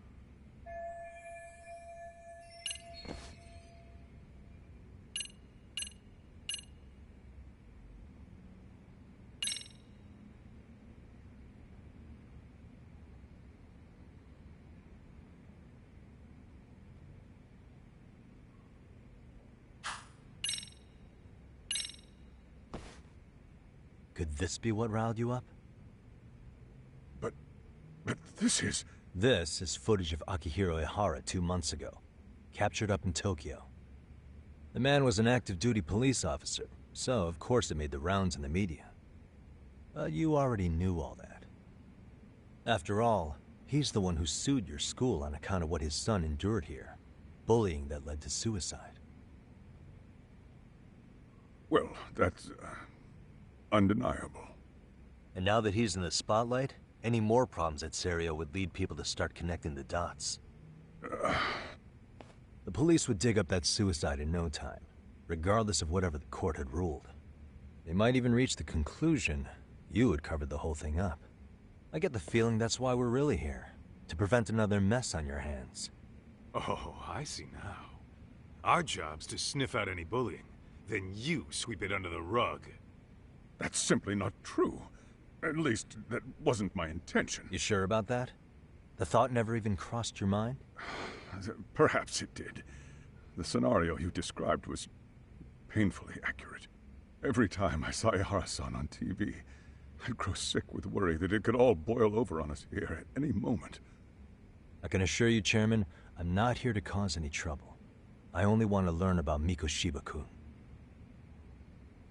Could this be what riled you up? But this is... This is footage of Akihiro Ihara 2 months ago, captured up in Tokyo. The man was an active duty police officer, so of course it made the rounds in the media. But you already knew all that. After all, he's the one who sued your school on account of what his son endured here. Bullying that led to suicide. Well, that's... undeniable. And now that he's in the spotlight, any more problems at Serio would lead people to start connecting the dots. The police would dig up that suicide in no time. regardless of whatever the court had ruled. They might even reach the conclusion you had covered the whole thing up. I get the feeling that's why we're really here, to prevent another mess on your hands. Oh, I see now. Our job's to sniff out any bullying, then you sweep it under the rug. That's simply not true. At least, that wasn't my intention. You sure about that? The thought never even crossed your mind? Perhaps it did. The scenario you described was painfully accurate. Every time I saw Ihara-san on TV, I'd grow sick with worry that it could all boil over on us here at any moment. I can assure you, Chairman, I'm not here to cause any trouble. I only want to learn about Mikoshiba-kun.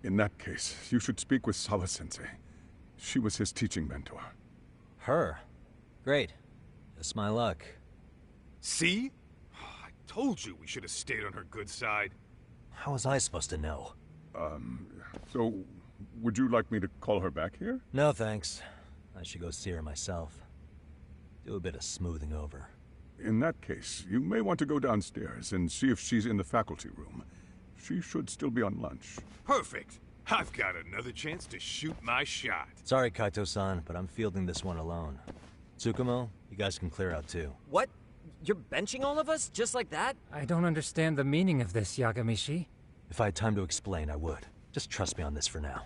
In that case, you should speak with Sawa-sensei. She was his teaching mentor. Her? Great. Just my luck. See? I told you we should have stayed on her good side. How was I supposed to know? So, would you like me to call her back here? No, thanks. I should go see her myself. Do a bit of smoothing over. In that case, you may want to go downstairs and see if she's in the faculty room. She should still be on lunch. Perfect! I've got another chance to shoot my shot. Sorry, Kaito-san, but I'm fielding this one alone. Tsukumo, you guys can clear out too. What? You're benching all of us? Just like that? I don't understand the meaning of this, Yagamishi. If I had time to explain, I would. Just trust me on this for now.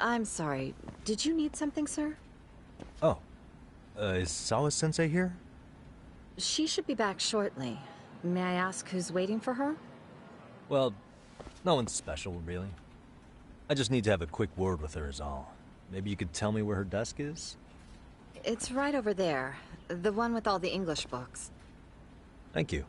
I'm sorry. Did you need something, sir? Oh. Is Sawa-sensei here? She should be back shortly. May I ask who's waiting for her? Well, no one's special, really. I just need to have a quick word with her is all. Maybe you could tell me where her desk is? It's right over there. The one with all the English books. Thank you.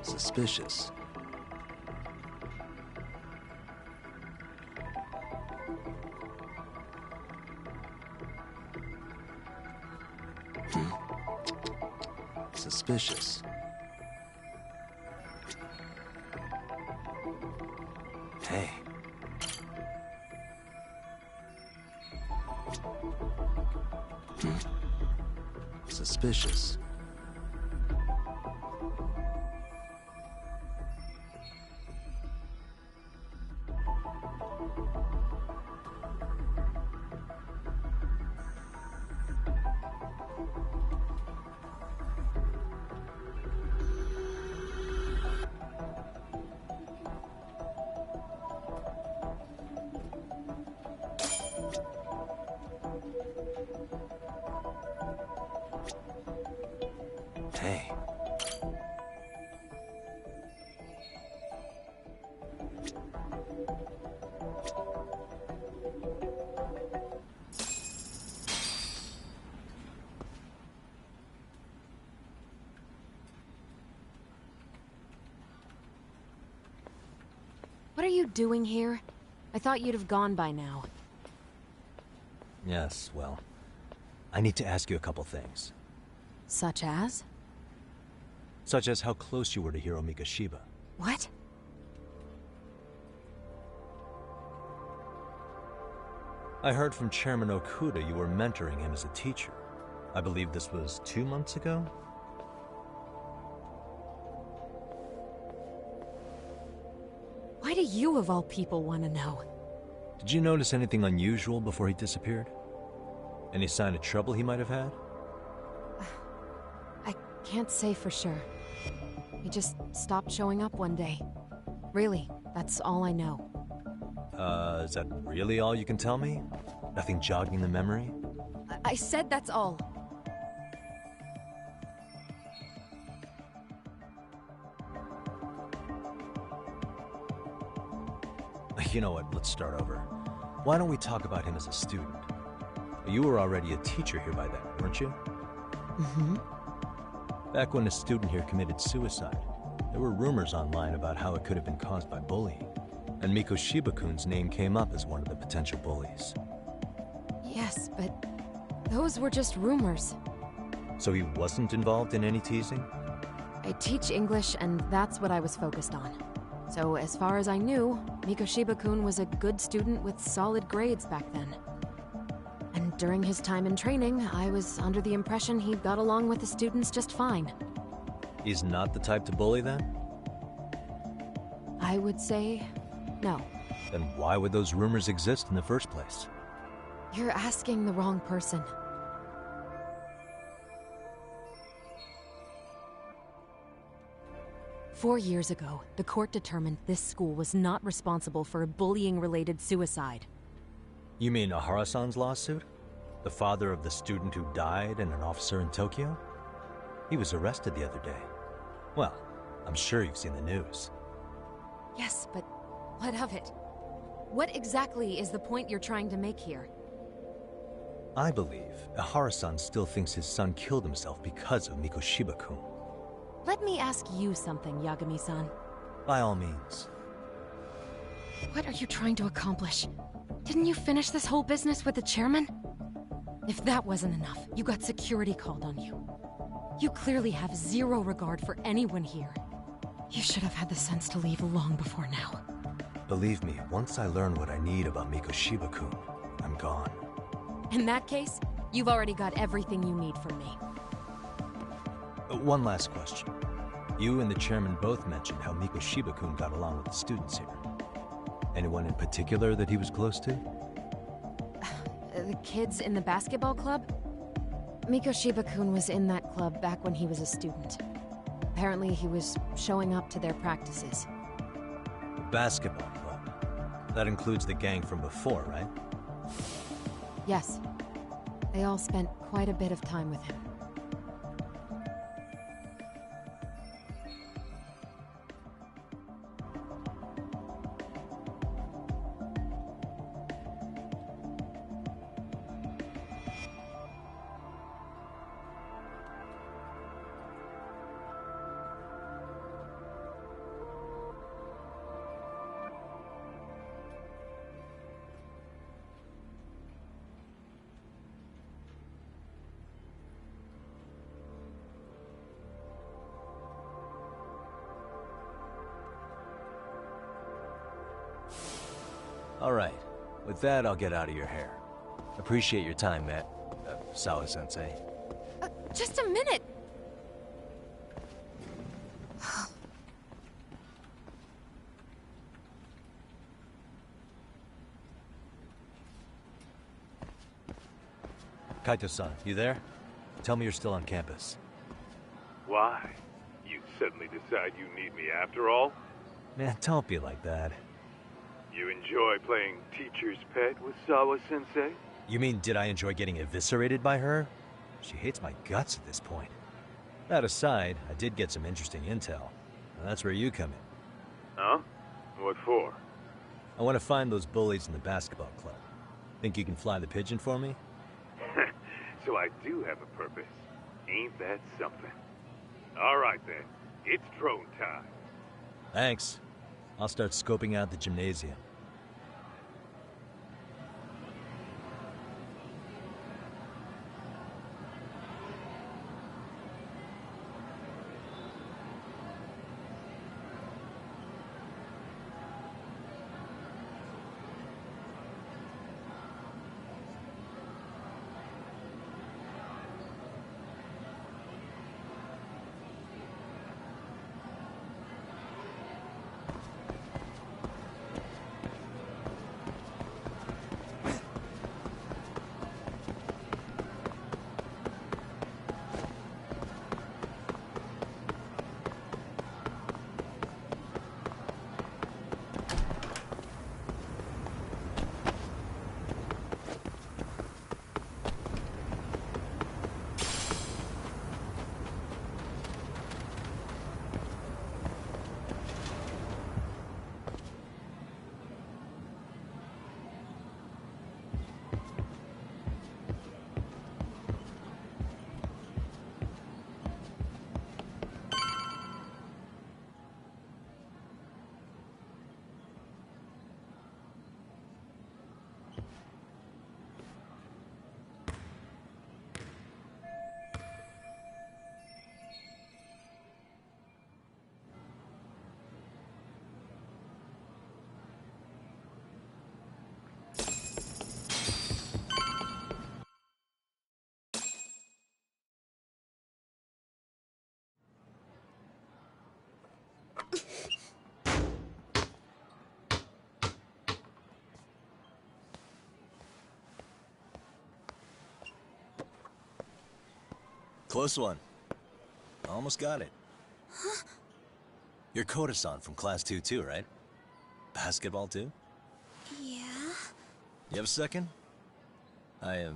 Suspicious. Suspicious. Hey. Suspicious. you doing here? I thought you'd have gone by now. Yes, well, I need to ask you a couple things. Such as? Such as how close you were to Hiro Mikoshiba. What? I heard from Chairman Okuda you were mentoring him as a teacher. I believe this was 2 months ago? Why do you, of all people, want to know? Did you notice anything unusual before he disappeared? Any sign of trouble he might have had? I can't say for sure. He just stopped showing up one day. Really, that's all I know. Is that really all you can tell me? Nothing jogging the memory? I said that's all. You know what, let's start over. Why don't we talk about him as a student? You were already a teacher here by then, weren't you? Mm-hmm. Back when a student here committed suicide, there were rumors online about how it could have been caused by bullying. And Mikoshiba-kun's name came up as one of the potential bullies. Yes, but those were just rumors. So he wasn't involved in any teasing? I teach English, and that's what I was focused on. So as far as I knew, Mikoshiba-kun was a good student with solid grades back then. And during his time in training, I was under the impression he got along with the students just fine. He's not the type to bully then? I would say no. Then why would those rumors exist in the first place? You're asking the wrong person. Four years ago, the court determined this school was not responsible for a bullying-related suicide. You mean Ahara-san's lawsuit? The father of the student who died and an officer in Tokyo? He was arrested the other day. Well, I'm sure you've seen the news. Yes, but what of it? What exactly is the point you're trying to make here? I believe Ahara-san still thinks his son killed himself because of Mikoshiba-kun. Let me ask you something, Yagami-san. By all means. What are you trying to accomplish? Didn't you finish this whole business with the chairman? If that wasn't enough, you got security called on you. You clearly have zero regard for anyone here. You should have had the sense to leave long before now. Believe me, once I learn what I need about Mikoshiba-kun, I'm gone. In that case, you've already got everything you need from me. One last question. You and the chairman both mentioned how Mikoshiba-kun got along with the students here. Anyone in particular that he was close to? The kids in the basketball club? Mikoshiba-kun was in that club back when he was a student. Apparently he was showing up to their practices. The basketball club? That includes the gang from before, right? Yes. They all spent quite a bit of time with him. Alright. With that, I'll get out of your hair. Appreciate your time, Matt. Sawa-sensei. Just a minute! Kaito-san, you there? Tell me you're still on campus. Why? You suddenly decide you need me after all? Man, don't be like that. You enjoy playing teacher's pet with Sawa-sensei? You mean, did I enjoy getting eviscerated by her? She hates my guts at this point. That aside, I did get some interesting intel. And that's where you come in. Huh? What for? I want to find those bullies in the basketball club. Think you can fly the pigeon for me? So I do have a purpose. Ain't that something? All right then. It's drone time. Thanks. I'll start scoping out the gymnasium. Close one. Almost got it. Huh? You're Koda-san from Class 2 too, right? Basketball too? Yeah? You have a second? I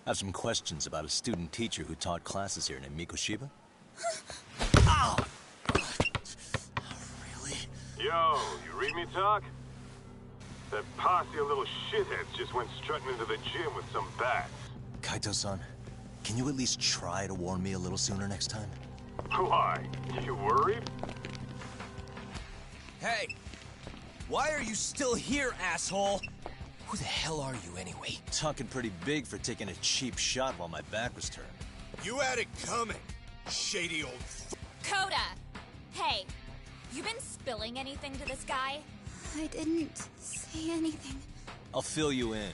have some questions about a student teacher who taught classes here named Mikoshiba. Ow! Really? Yo, you read me talk? That posse of little shitheads just went strutting into the gym with some bats. Kaito-san, can you at least try to warn me a little sooner next time? Why? You worried? Hey! Why are you still here, asshole? Who the hell are you anyway? Talking pretty big for taking a cheap shot while my back was turned. You had it coming, shady old Coda! Hey, you been spilling anything to this guy? I didn't say anything. I'll fill you in.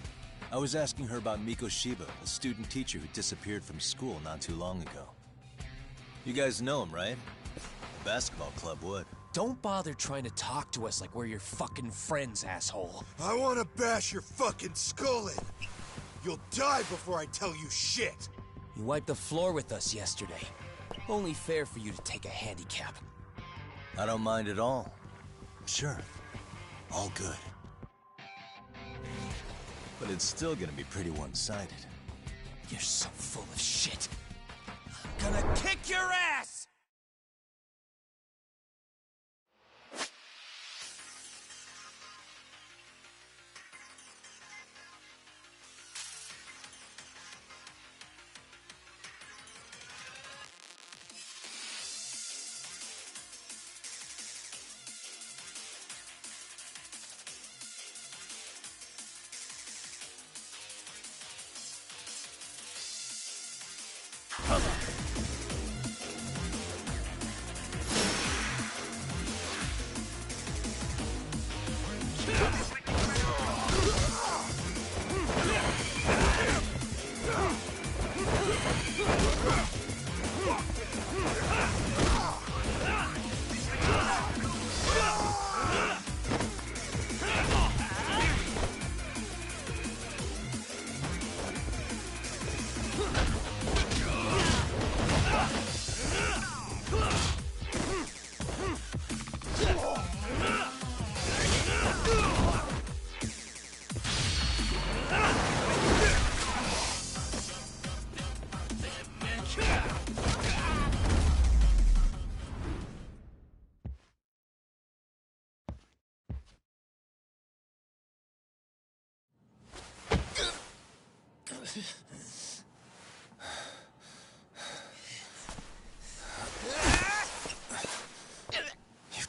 I was asking her about Mikoshiba, a student teacher who disappeared from school not too long ago. You guys know him, right? The basketball club would. Don't bother trying to talk to us like we're your fucking friends, asshole. I want to bash your fucking skull in. You'll die before I tell you shit. You wiped the floor with us yesterday. Only fair for you to take a handicap. I don't mind at all. Sure. All good. But it's still gonna be pretty one-sided. You're so full of shit. I'm gonna kick your ass!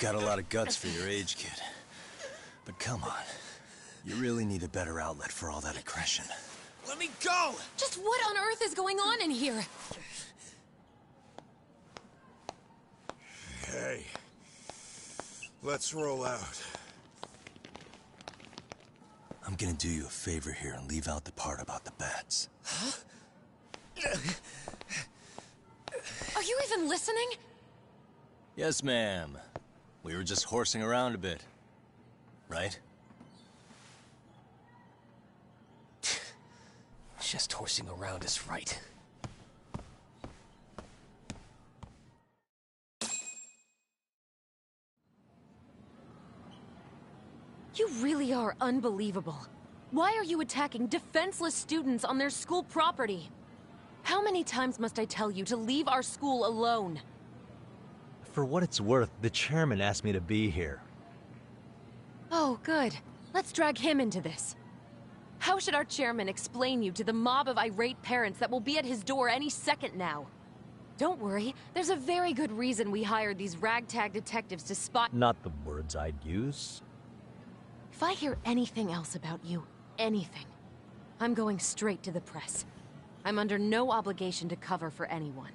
got a lot of guts for your age, kid. But come on. You really need a better outlet for all that aggression. Let me go! Just what on earth is going on in here? Hey. Let's roll out. I'm gonna do you a favor here and leave out the part about the bats. Huh? Are you even listening? Yes, ma'am. We were just horsing around a bit. Right? Just horsing around is right. You really are unbelievable. Why are you attacking defenseless students on their school property? How many times must I tell you to leave our school alone? For what it's worth, the chairman asked me to be here. Oh, good. Let's drag him into this. How should our chairman explain you to the mob of irate parents that will be at his door any second now? Don't worry, there's a very good reason we hired these ragtag detectives to spot— Not the words I'd use. If I hear anything else about you, anything, I'm going straight to the press. I'm under no obligation to cover for anyone.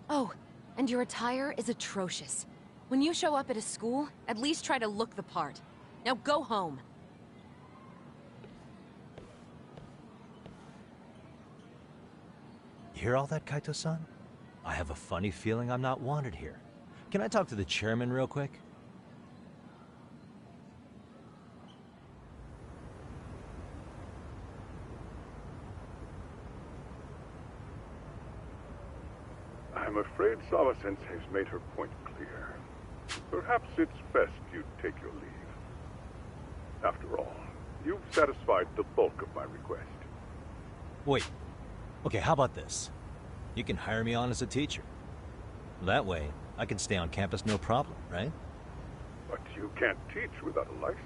Oh, and your attire is atrocious. When you show up at a school, at least try to look the part. Now go home. You hear all that, Kaito-san? I have a funny feeling I'm not wanted here. Can I talk to the chairman real quick? I'm afraid Sawa-sensei's made her point clear. Perhaps it's best you take your leave. After all, you've satisfied the bulk of my request. Wait. Okay, how about this? You can hire me on as a teacher. That way, I can stay on campus no problem, right? But you can't teach without a license.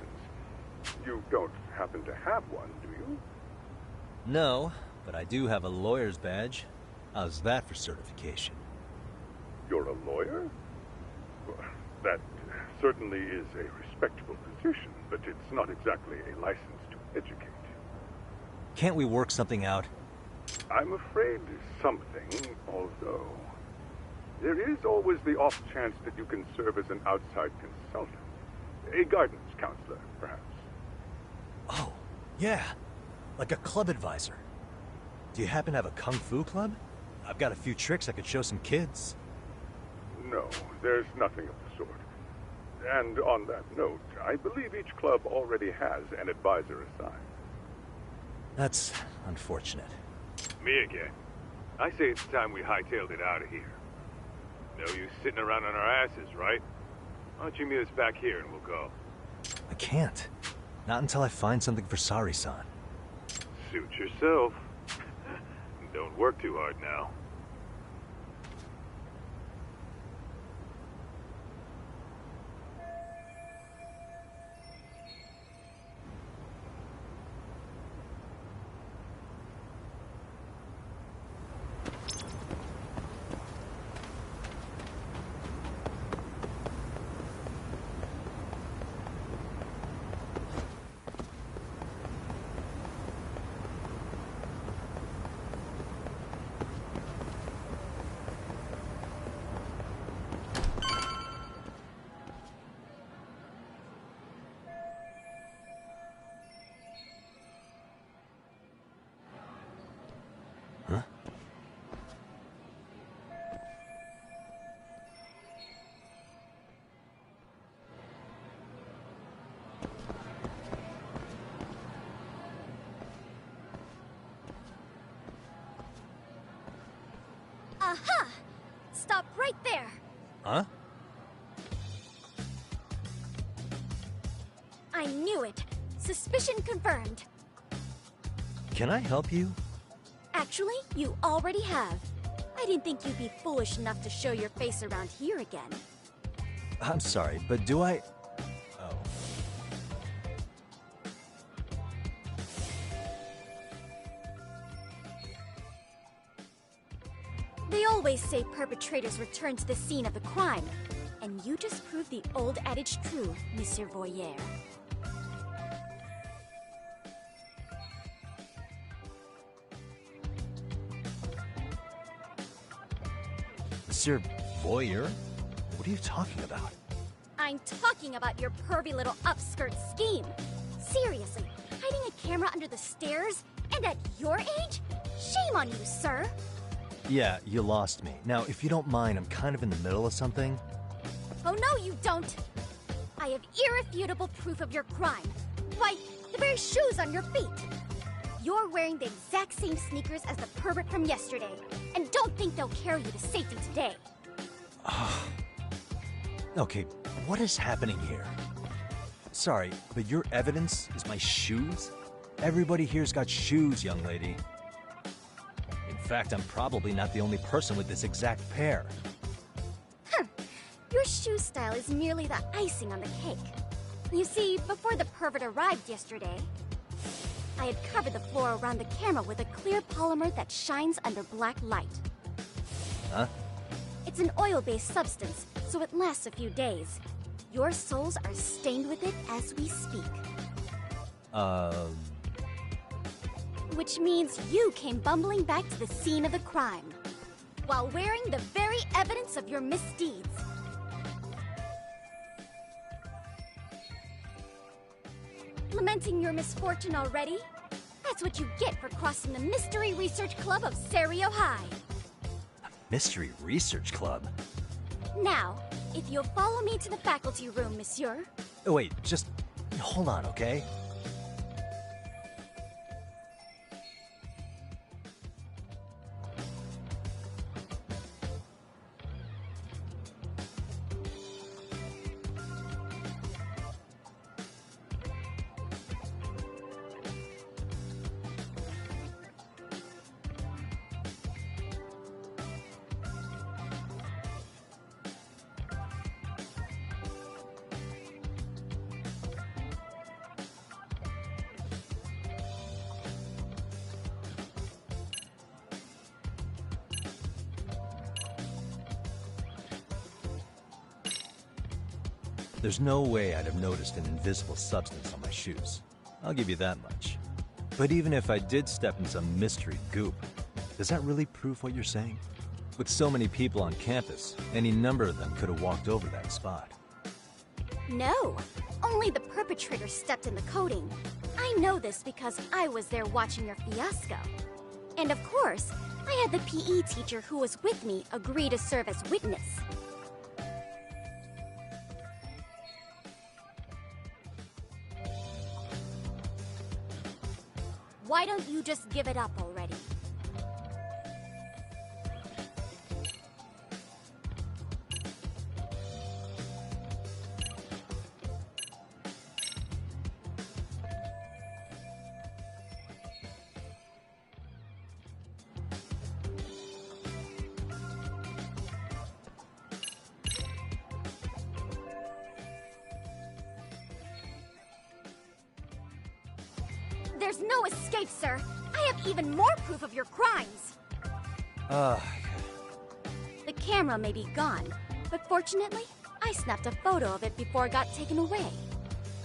You don't happen to have one, do you? No, but I do have a lawyer's badge. How's that for certification? You're a lawyer? Well, that certainly is a respectable position, but it's not exactly a license to educate. Can't we work something out? I'm afraid something, although there is always the off chance that you can serve as an outside consultant. A guidance counselor, perhaps. Oh, yeah. Like a club advisor. Do you happen to have a kung fu club? I've got a few tricks I could show some kids. No, there's nothing of the sort. And on that note, I believe each club already has an advisor assigned. That's unfortunate. Me again. I say it's time we hightailed it out of here. No use sitting around on our asses, right? Why don't you meet us back here and we'll go? I can't. Not until I find something for Sari-san. Suit yourself. Don't work too hard now. Aha! Stop right there! Huh? I knew it! Suspicion confirmed. Can I help you? Actually, you already have. I didn't think you'd be foolish enough to show your face around here again. I'm sorry, but do I... Oh. They always say perpetrators return to the scene of the crime. And you just proved the old adage true, Monsieur Voyeur. Monsieur Voyeur? What are you talking about? I'm talking about your pervy little upskirt scheme. Seriously, hiding a camera under the stairs? And at your age? Shame on you, sir. Yeah, you lost me. Now, if you don't mind, I'm kind of in the middle of something. Oh, no, you don't. I have irrefutable proof of your crime. Why, the very shoes on your feet. You're wearing the exact same sneakers as the pervert from yesterday. And don't think they'll carry you to safety today. Okay, what is happening here? Sorry, but your evidence is my shoes? Everybody here's got shoes, young lady. In fact, I'm probably not the only person with this exact pair. Your shoe style is merely the icing on the cake. You see, before the pervert arrived yesterday, I had covered the floor around the camera with a clear polymer that shines under black light. Huh? It's an oil-based substance, so it lasts a few days. Your soles are stained with it as we speak. Which means you came bumbling back to the scene of the crime, while wearing the very evidence of your misdeeds. Lamenting your misfortune already? That's what you get for crossing the Mystery Research Club of Serio High. Mystery Research Club? Now, if you'll follow me to the faculty room, monsieur. Oh, wait, just hold on, okay? There's no way I'd have noticed an invisible substance on my shoes. I'll give you that much. But even if I did step in some mystery goop, does that really prove what you're saying? With so many people on campus, any number of them could have walked over that spot. No, only the perpetrator stepped in the coating. I know this because I was there watching your fiasco. And of course, I had the PE teacher who was with me agree to serve as witness. Why don't you just give it up already? There's no escape, sir. I have even more proof of your crimes. The camera may be gone, but fortunately, I snapped a photo of it before it got taken away.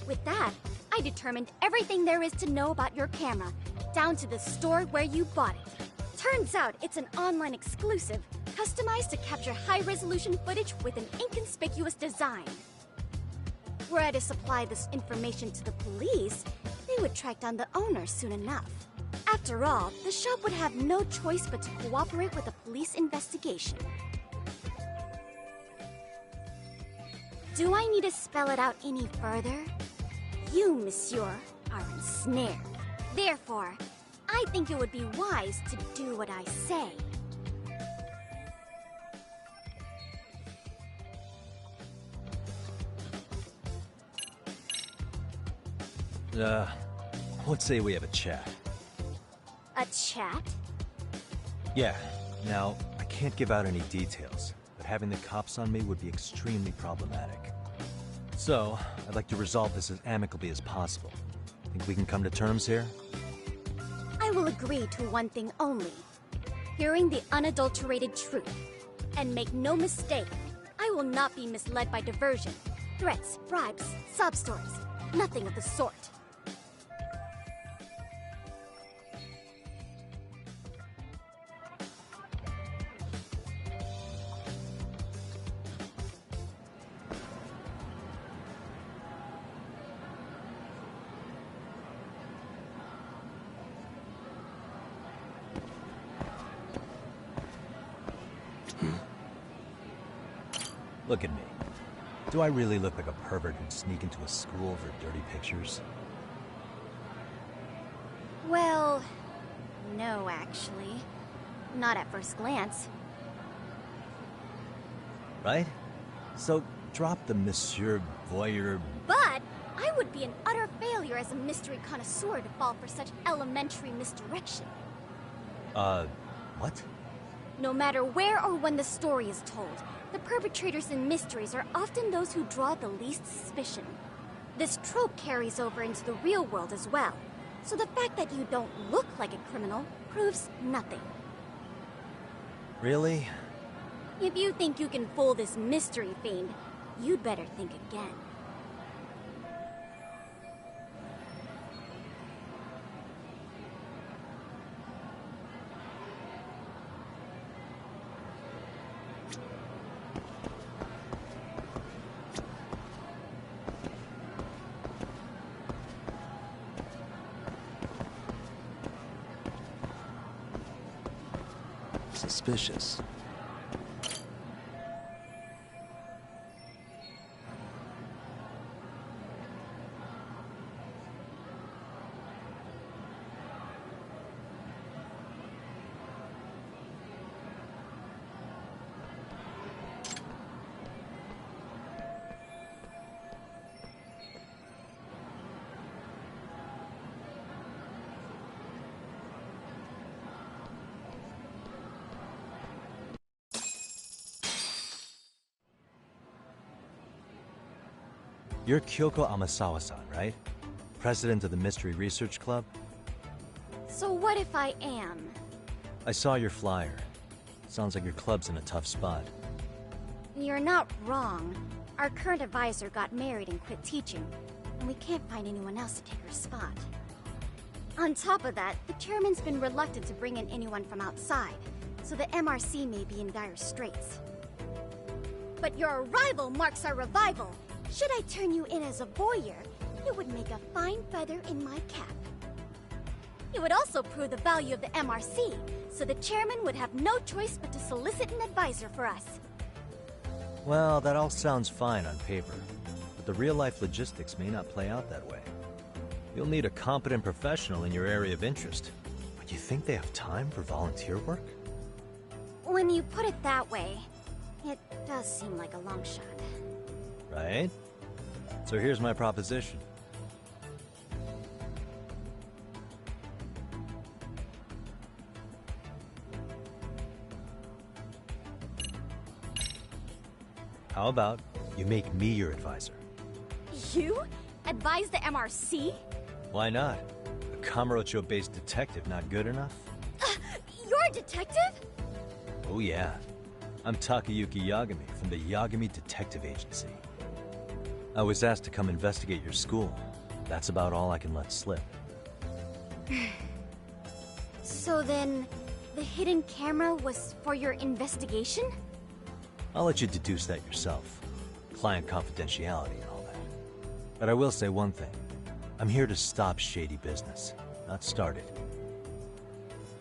With that, I determined everything there is to know about your camera, down to the store where you bought it. Turns out it's an online exclusive, customized to capture high-resolution footage with an inconspicuous design. Were I to supply this information to the police, they would track down the owner soon enough. After all, the shop would have no choice but to cooperate with the police investigation. Do I need to spell it out any further? You, monsieur, are ensnared. Therefore, I think it would be wise to do what I say. Let's say we have a chat. A chat? Yeah. Now, I can't give out any details, but having the cops on me would be extremely problematic. So, I'd like to resolve this as amicably as possible. Think we can come to terms here? I will agree to one thing only. Hearing the unadulterated truth. And make no mistake, I will not be misled by diversion. Threats, bribes, sob stories. Nothing of the sort. Look at me. Do I really look like a pervert who'd sneak into a school for dirty pictures? Well, no, actually. Not at first glance. Right? So, drop the Monsieur Voyeur... But I would be an utter failure as a mystery connoisseur to fall for such elementary misdirection. What? No matter where or when the story is told, the perpetrators in mysteries are often those who draw the least suspicion. This trope carries over into the real world as well, so the fact that you don't look like a criminal proves nothing. Really? If you think you can fool this mystery fiend, you'd better think again. Suspicious. You're Kyoko Amasawa-san, right? President of the Mystery Research Club? So what if I am? I saw your flyer. Sounds like your club's in a tough spot. You're not wrong. Our current advisor got married and quit teaching, and we can't find anyone else to take her spot. On top of that, the chairman's been reluctant to bring in anyone from outside, so the MRC may be in dire straits. But your arrival marks our revival. Should I turn you in as a voyeur, it would make a fine feather in my cap. It would also prove the value of the MRC, so the chairman would have no choice but to solicit an advisor for us. Well, that all sounds fine on paper, but the real-life logistics may not play out that way. You'll need a competent professional in your area of interest, but you think they have time for volunteer work? When you put it that way, it does seem like a long shot. Right? So here's my proposition. How about you make me your advisor? You? Advise the MRC? Why not? A Kamurocho-based detective not good enough? You're a detective? Oh yeah. I'm Takayuki Yagami from the Yagami Detective Agency. I was asked to come investigate your school. That's about all I can let slip. So then, the hidden camera was for your investigation? I'll let you deduce that yourself. Client confidentiality and all that. But I will say one thing. I'm here to stop shady business, not start it.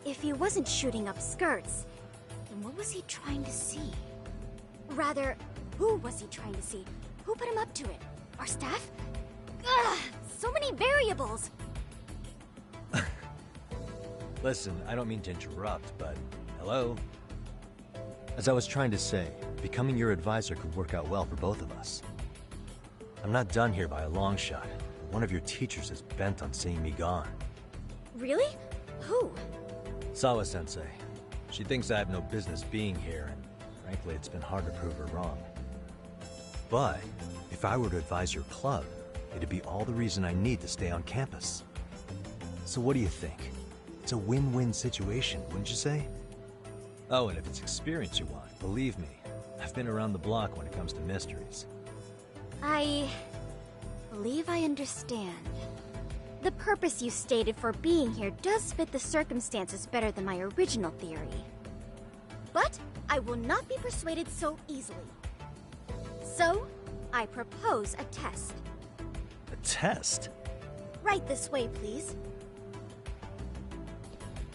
If he wasn't shooting up skirts, then what was he trying to see? Rather, who was he trying to see? Who put him up to it? Our staff? Ugh, so many variables! Listen, I don't mean to interrupt, but hello? As I was trying to say, becoming your advisor could work out well for both of us. I'm not done here by a long shot. One of your teachers is bent on seeing me gone. Really? Who? Sawa-sensei. She thinks I have no business being here, and frankly, it's been hard to prove her wrong. But if I were to advise your club, it'd be all the reason I need to stay on campus. So what do you think? It's a win-win situation, wouldn't you say? Oh, and if it's experience you want, believe me, I've been around the block when it comes to mysteries. I believe I understand. The purpose you stated for being here does fit the circumstances better than my original theory. But I will not be persuaded so easily. So, I propose a test. A test? Right this way, please.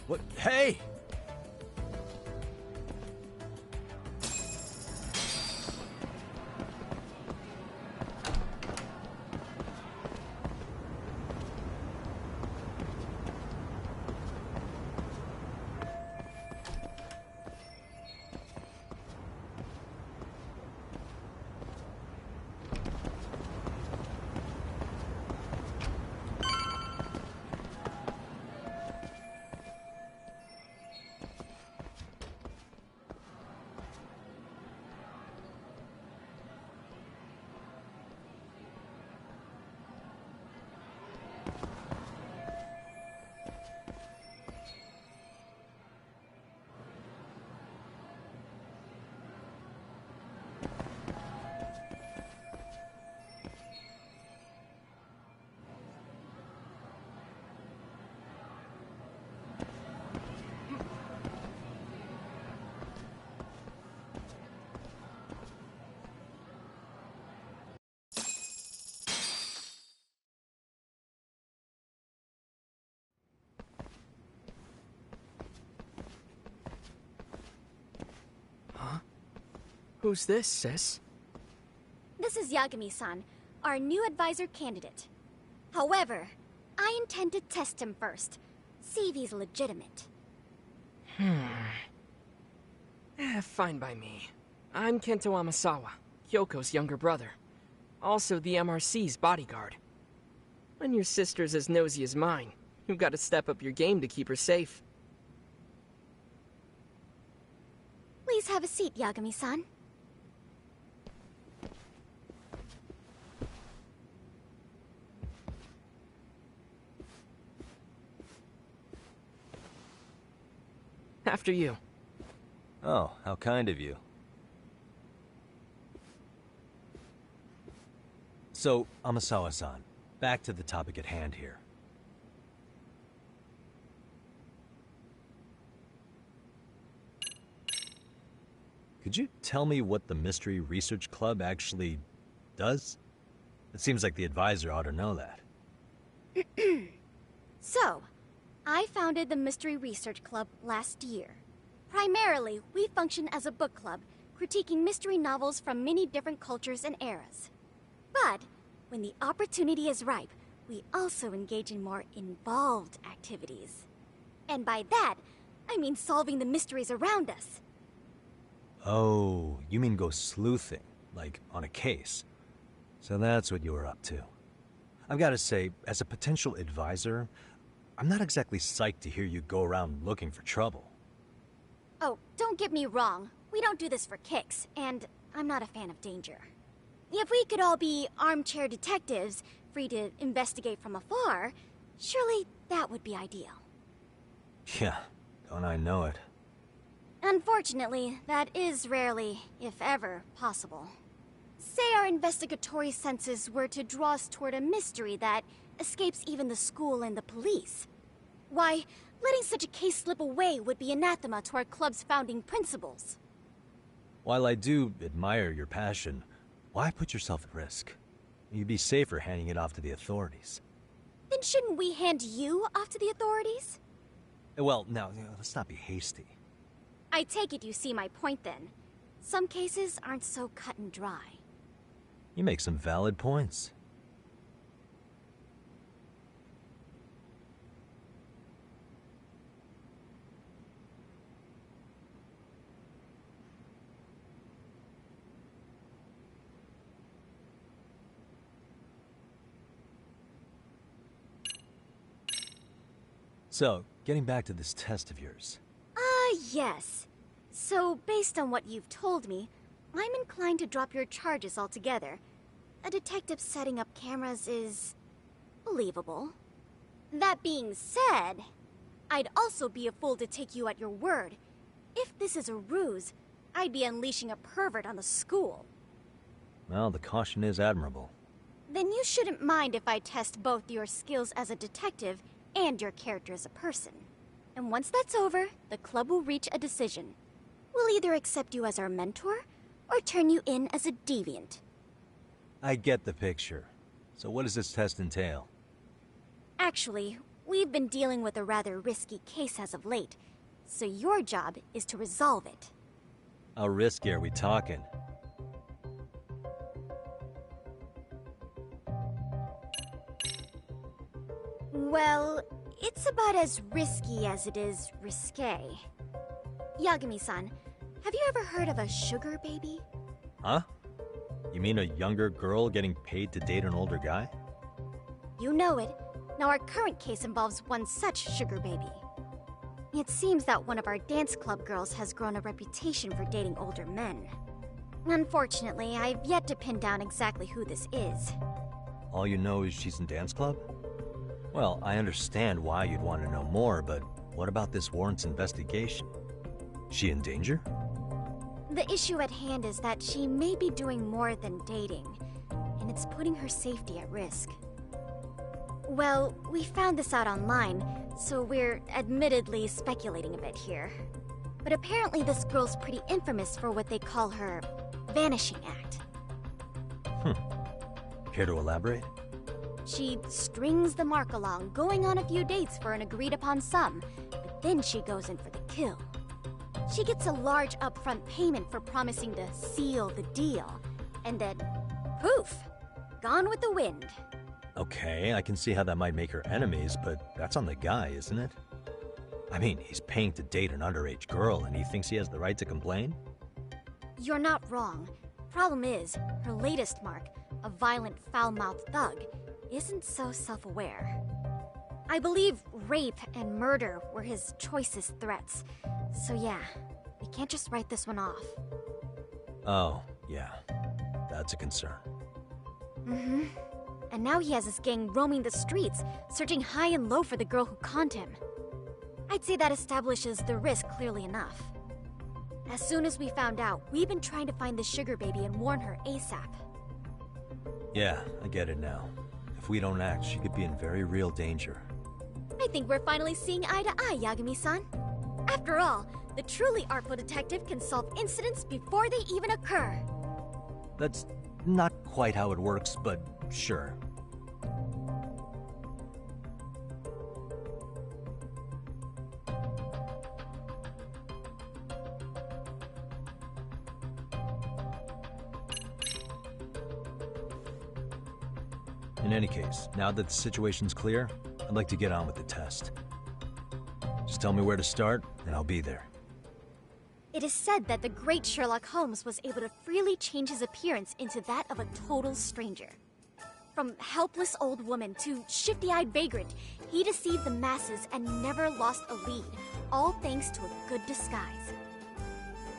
What? Hey! Who's this, sis? This is Yagami-san, our new advisor candidate. However, I intend to test him first, see if he's legitimate. Fine by me. I'm Kento Amasawa, Kyoko's younger brother. Also the MRC's bodyguard. When your sister's as nosy as mine, you've got to step up your game to keep her safe. Please have a seat, Yagami-san. After you. Oh, how kind of you. So, Amasawa-san, back to the topic at hand here. Could you tell me what the Mystery Research Club actually does? It seems like the advisor ought to know that. So, I founded the Mystery Research Club last year. Primarily, we function as a book club, critiquing mystery novels from many different cultures and eras. But, when the opportunity is ripe, we also engage in more involved activities. And by that, I mean solving the mysteries around us. Oh, you mean go sleuthing, like on a case. So that's what you were up to. I've got to say, as a potential advisor, I'm not exactly psyched to hear you go around looking for trouble. Oh, don't get me wrong. We don't do this for kicks, and I'm not a fan of danger. If we could all be armchair detectives, free to investigate from afar, surely that would be ideal. Yeah, don't I know it. Unfortunately, that is rarely, if ever, possible. Say our investigatory senses were to draw us toward a mystery that escapes even the school and the police. Why, letting such a case slip away would be anathema to our club's founding principles. While I do admire your passion, why put yourself at risk? You'd be safer handing it off to the authorities. Then shouldn't we hand you off to the authorities? Well, now, let's not be hasty. I take it you see my point then. Some cases aren't so cut and dry. You make some valid points. So, getting back to this test of yours. Yes. So, based on what you've told me, I'm inclined to drop your charges altogether. A detective setting up cameras is believable. That being said, I'd also be a fool to take you at your word. If this is a ruse, I'd be unleashing a pervert on the school. Well, the caution is admirable. Then you shouldn't mind if I test both your skills as a detective and your character as a person. And once that's over, the club will reach a decision. We'll either accept you as our mentor, or turn you in as a deviant. I get the picture. So what does this test entail? Actually, we've been dealing with a rather risky case as of late, so your job is to resolve it. How risky are we talking? Well, it's about as risky as it is risque. Yagami-san, have you ever heard of a sugar baby? Huh? You mean a younger girl getting paid to date an older guy? You know it. Now our current case involves one such sugar baby. It seems that one of our dance club girls has grown a reputation for dating older men. Unfortunately, I've yet to pin down exactly who this is. All you know is she's in dance club? Well, I understand why you'd want to know more, but what about this warrants investigation? She in danger? The issue at hand is that she may be doing more than dating, and it's putting her safety at risk. Well, we found this out online, so we're admittedly speculating a bit here. But apparently this girl's pretty infamous for what they call her vanishing act. Care to elaborate? She strings the mark along, going on a few dates for an agreed-upon sum, but then she goes in for the kill. She gets a large upfront payment for promising to seal the deal, and then, poof, gone with the wind. Okay, I can see how that might make her enemies, but that's on the guy, isn't it? I mean, he's paying to date an underage girl, and he thinks he has the right to complain? You're not wrong. Problem is, her latest mark, a violent, foul-mouthed thug, isn't so self-aware. I believe rape and murder were his choicest threats. So yeah, we can't just write this one off. Oh, yeah. That's a concern. Mm-hmm. And now he has his gang roaming the streets, searching high and low for the girl who conned him. I'd say that establishes the risk clearly enough. As soon as we found out, we've been trying to find the sugar baby and warn her ASAP. Yeah, I get it now. If we don't act, she could be in very real danger. I think we're finally seeing eye to eye, Yagami-san. After all, the truly artful detective can solve incidents before they even occur. That's not quite how it works, but sure. In any case, now that the situation's clear, I'd like to get on with the test. Just tell me where to start, and I'll be there. It is said that the great Sherlock Holmes was able to freely change his appearance into that of a total stranger. From helpless old woman to shifty-eyed vagrant, he deceived the masses and never lost a lead, all thanks to a good disguise.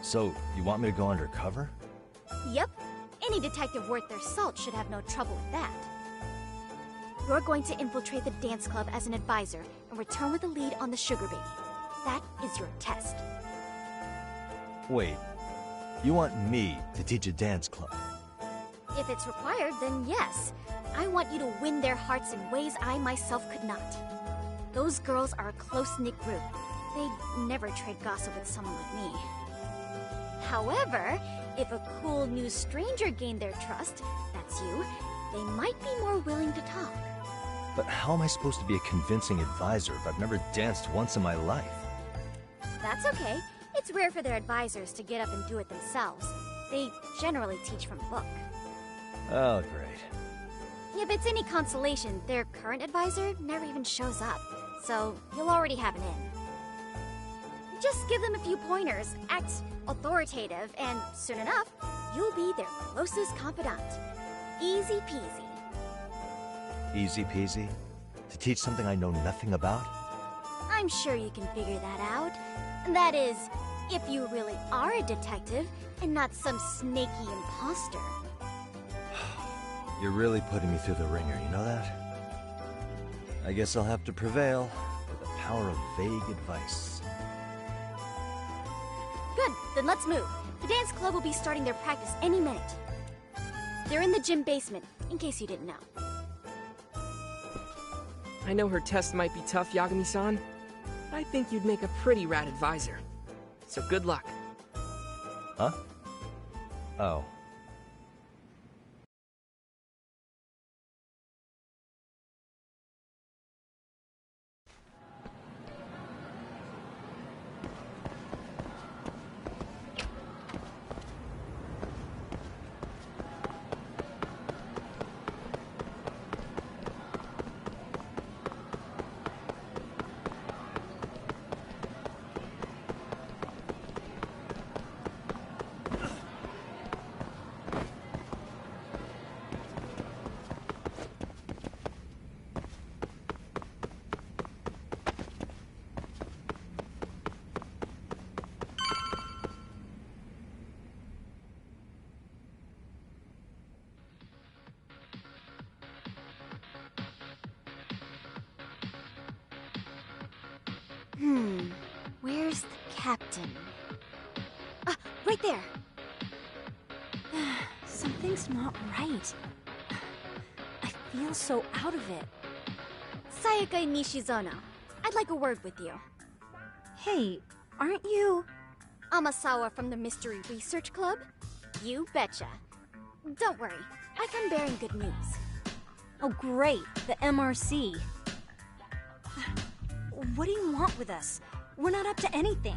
So, you want me to go undercover? Yep, any detective worth their salt should have no trouble with that. You're going to infiltrate the dance club as an advisor and return with a lead on the sugar baby. That is your test. Wait, you want me to teach a dance club? If it's required, then yes. I want you to win their hearts in ways I myself could not. Those girls are a close-knit group. They'd never trade gossip with someone like me. However, if a cool new stranger gained their trust, that's you, they might be more willing to talk. But how am I supposed to be a convincing advisor if I've never danced once in my life? That's okay. It's rare for their advisors to get up and do it themselves. They generally teach from a book. Oh, great. If it's any consolation, their current advisor never even shows up, so you'll already have an in. Just give them a few pointers, act authoritative, and soon enough, you'll be their closest confidant. Easy peasy. Easy peasy? To teach something I know nothing about? I'm sure you can figure that out. That is, if you really are a detective and not some snaky imposter. You're really putting me through the ringer, you know that? I guess I'll have to prevail with the power of vague advice. Good, then let's move. The dance club will be starting their practice any minute. They're in the gym basement, in case you didn't know. I know her test might be tough, Yagami-san, but I think you'd make a pretty rad advisor. So good luck. Huh? Oh. Where's the captain? Ah, right there! Something's not right. I feel so out of it. Sayaka Nishizono, I'd like a word with you. Hey, aren't you... Amasawa from the Mystery Research Club? You betcha. Don't worry, I come bearing good news. Oh great, the MRC. What do you want with us? We're not up to anything.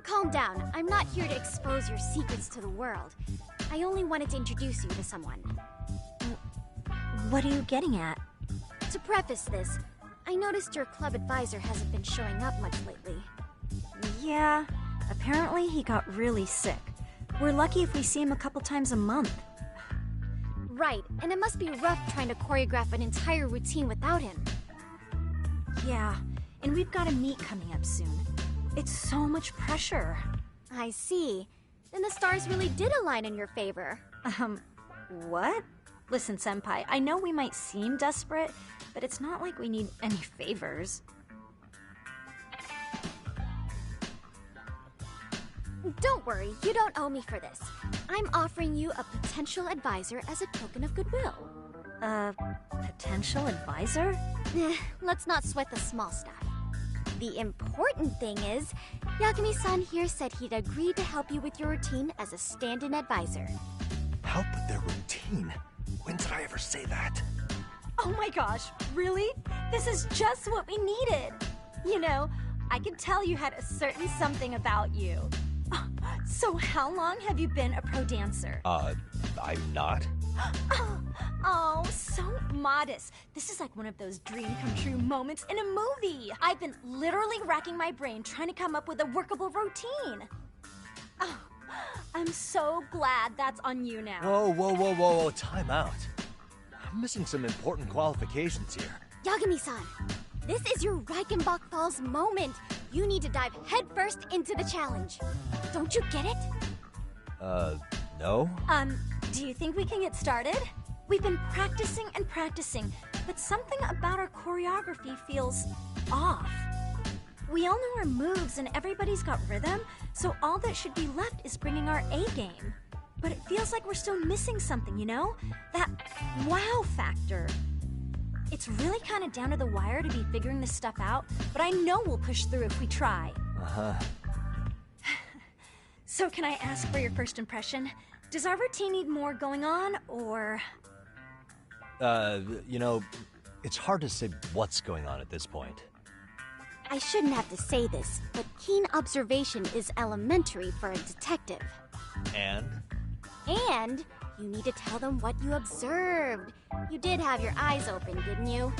Calm down. I'm not here to expose your secrets to the world. I only wanted to introduce you to someone. What are you getting at? To preface this, I noticed your club advisor hasn't been showing up much lately. Yeah, apparently he got really sick. We're lucky if we see him a couple times a month. Right, and it must be rough trying to choreograph an entire routine without him. Yeah, and we've got a meet coming up soon. It's so much pressure. I see. Then the stars really did align in your favor. What? Listen, Senpai, I know we might seem desperate, but it's not like we need any favors. Don't worry, you don't owe me for this. I'm offering you a potential advisor as a token of goodwill. Potential advisor? Let's not sweat the small stuff. The important thing is, Yagami-san here said he'd agreed to help you with your routine as a stand-in advisor. Help with their routine? When did I ever say that? Oh my gosh, really? This is just what we needed. You know, I could tell you had a certain something about you. So how long have you been a pro dancer? I'm not. Oh, so modest. This is like one of those dream come true moments in a movie. I've been literally racking my brain trying to come up with a workable routine. Oh, I'm so glad that's on you now. Whoa, time out. I'm missing some important qualifications here. Yagami-san, this is your Reichenbach Falls moment. You need to dive headfirst into the challenge. Don't you get it? No? Do you think we can get started? We've been practicing and practicing, but something about our choreography feels off. We all know our moves and everybody's got rhythm, so all that should be left is bringing our A game. But it feels like we're still missing something, you know? That wow factor. It's really kind of down to the wire to be figuring this stuff out, but I know we'll push through if we try. Uh-huh. So can I ask for your first impression? Does our routine need more going on, or...? You know, it's hard to say what's going on at this point. I shouldn't have to say this, but keen observation is elementary for a detective. And? And you need to tell them what you observed. You did have your eyes open, didn't you?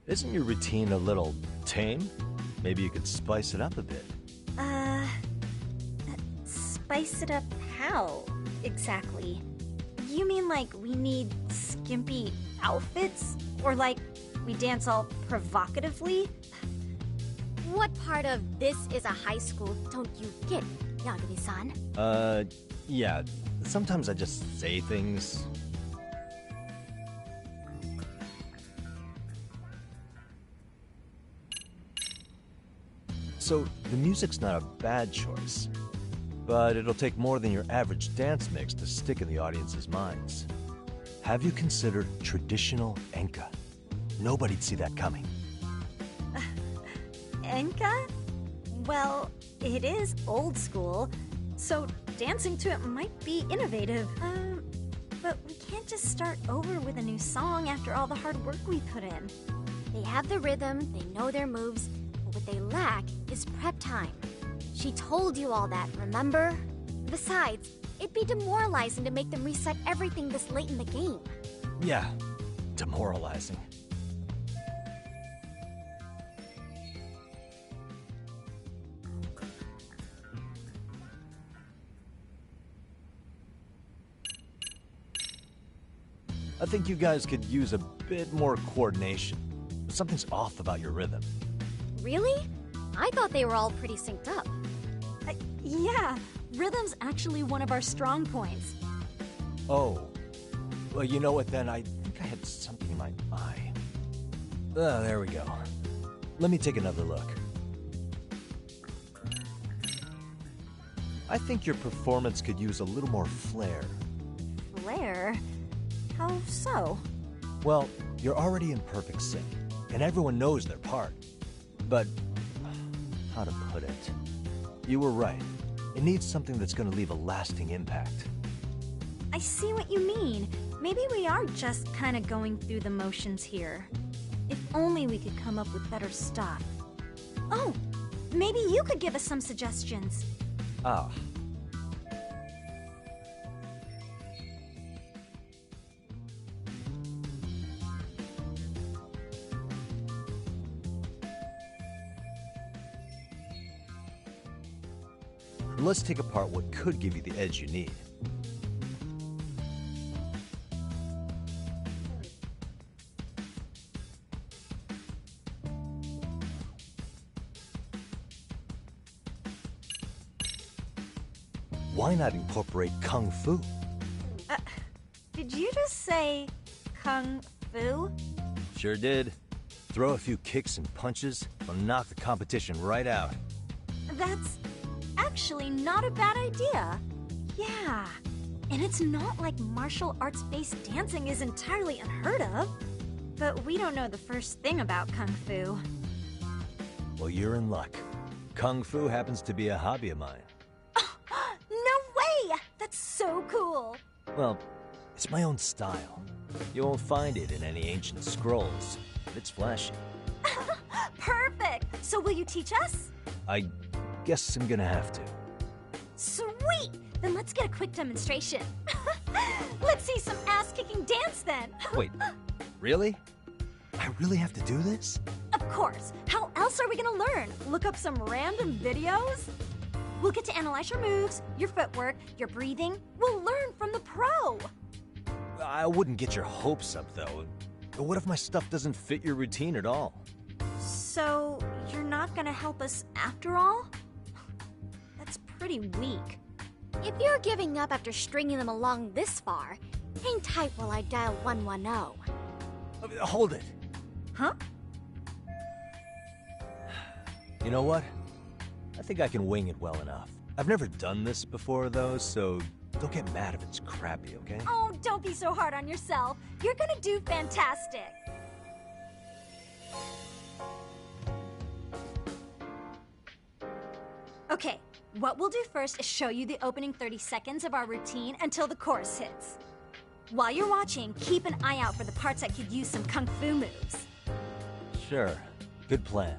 Isn't your routine a little tame? Maybe you could spice it up a bit. Spice it up how, exactly? You mean like we need skimpy outfits? Or like we dance all provocatively? What part of this is a high school don't you get, Yagami-san? Yeah. Sometimes I just say things. So, the music's not a bad choice. But it'll take more than your average dance mix to stick in the audience's minds. Have you considered traditional enka? Nobody'd see that coming. Enka? Well, it is old school, so dancing to it might be innovative. But we can't just start over with a new song after all the hard work we put in. They have the rhythm, they know their moves, but what they lack is prep time. She told you all that, remember? Besides, it'd be demoralizing to make them reset everything this late in the game. Yeah, demoralizing. I think you guys could use a bit more coordination. Something's off about your rhythm. Really? I thought they were all pretty synced up. Yeah, rhythm's actually one of our strong points. Oh. Well, you know what then? I think I had something in my eye. There we go. Let me take another look. I think your performance could use a little more flair. Flair? How so? Well, you're already in perfect sync, and everyone knows their part. But, how to put it? You were right. It needs something that's going to leave a lasting impact. I see what you mean. Maybe we are just kind of going through the motions here. If only we could come up with better stuff. Oh, maybe you could give us some suggestions. Ah. Let's take apart what could give you the edge you need. Why not incorporate Kung Fu? Did you just say Kung Fu? Sure did. Throw a few kicks and punches, will knock the competition right out. That's actually not a bad idea. Yeah, and it's not like martial arts-based dancing is entirely unheard of. But we don't know the first thing about Kung Fu. Well, you're in luck. Kung Fu happens to be a hobby of mine. No way! That's so cool! Well, it's my own style. You won't find it in any ancient scrolls. It's flashy. Perfect! So will you teach us? I guess I'm gonna have to. Sweet! Then let's get a quick demonstration. Let's see some ass-kicking dance then! Wait, really? I really have to do this? Of course! How else are we gonna learn? Look up some random videos? We'll get to analyze your moves, your footwork, your breathing. We'll learn from the pro! I wouldn't get your hopes up, though. What if my stuff doesn't fit your routine at all? So, you're not gonna help us after all? That's pretty weak. If you're giving up after stringing them along this far, hang tight while I dial 110. Hold it. Huh? You know what? I think I can wing it well enough. I've never done this before, though, so don't get mad if it's crappy, okay? Oh, don't be so hard on yourself. You're gonna do fantastic. Okay, what we'll do first is show you the opening 30 seconds of our routine until the chorus hits. While you're watching, keep an eye out for the parts that could use some Kung Fu moves. Sure. Good plan.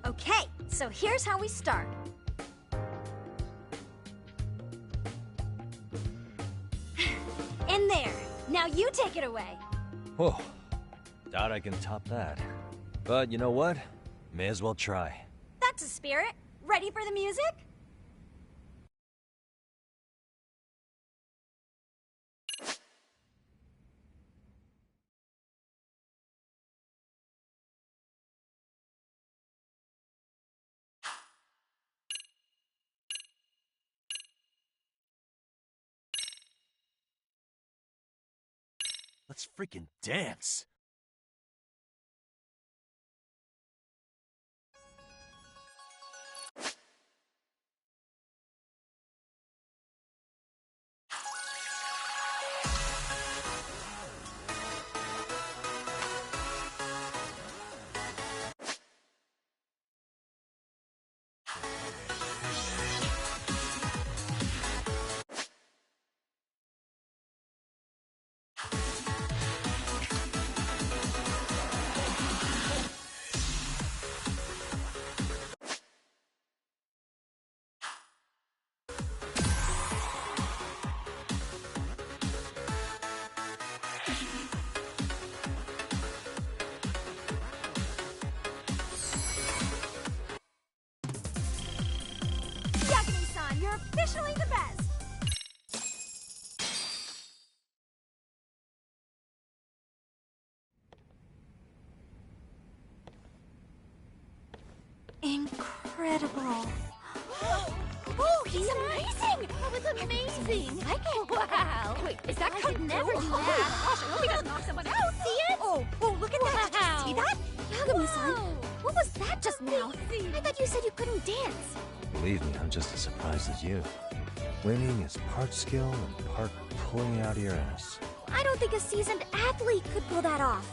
Okay, so here's how we start. In there. Now you take it away. Whoa. Doubt I can top that. But you know what? May as well try. That's a spirit. Ready for the music? Let's freaking dance. Yagami-san, you're officially the best! Incredible. Oh, he's amazing! That was amazing! Wow! Wait, is that could never do that! Gosh, I hope he doesn't knock someone out! See it? Oh, look at that! Did you see that? Yagami-san, what was that just now? I thought you said you couldn't dance. Believe me, I'm just as surprised as you. Winning is part skill and part pulling out of your ass. I don't think a seasoned athlete could pull that off.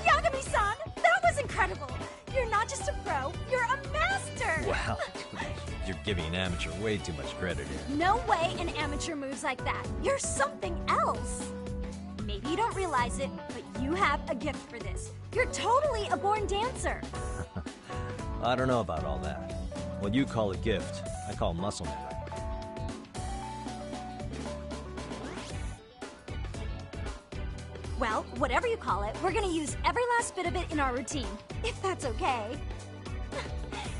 Yagami-san, that was incredible! You're not just a pro, you're a master! Wow, you're giving an amateur way too much credit here. No way an amateur moves like that. You're something else. Maybe you don't realize it, but you have a gift for this. You're totally a born dancer. I don't know about all that. What you call a gift, I call muscle memory. Well, whatever you call it, we're gonna use every last bit of it in our routine, if that's okay.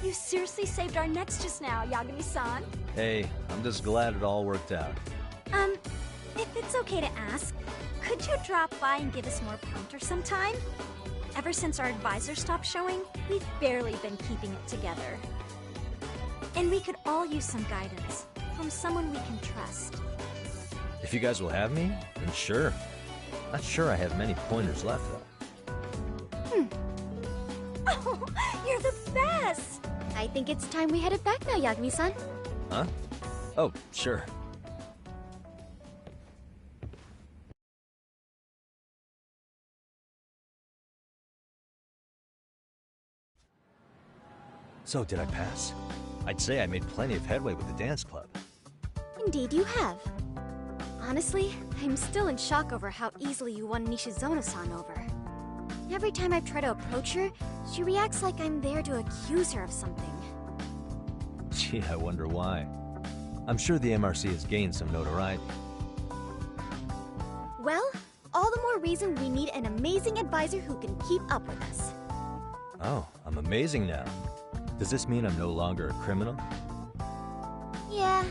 You seriously saved our necks just now, Yagami-san. Hey, I'm just glad it all worked out. If it's okay to ask, could you drop by and give us more pointer sometime? Ever since our advisor stopped showing, we've barely been keeping it together. And we could all use some guidance from someone we can trust. If you guys will have me, then sure. Not sure I have many pointers left, though. Oh, you're the best! I think it's time we headed back now, Yagami-san. Huh? Oh, sure. So, did I pass? I'd say I made plenty of headway with the dance club. Indeed you have. Honestly, I'm still in shock over how easily you won Nishizono-san over. Every time I try to approach her, she reacts like I'm there to accuse her of something. Gee, I wonder why. I'm sure the MRC has gained some notoriety. Well, all the more reason we need an amazing advisor who can keep up with us. Oh, I'm amazing now. Does this mean I'm no longer a criminal? Yeah,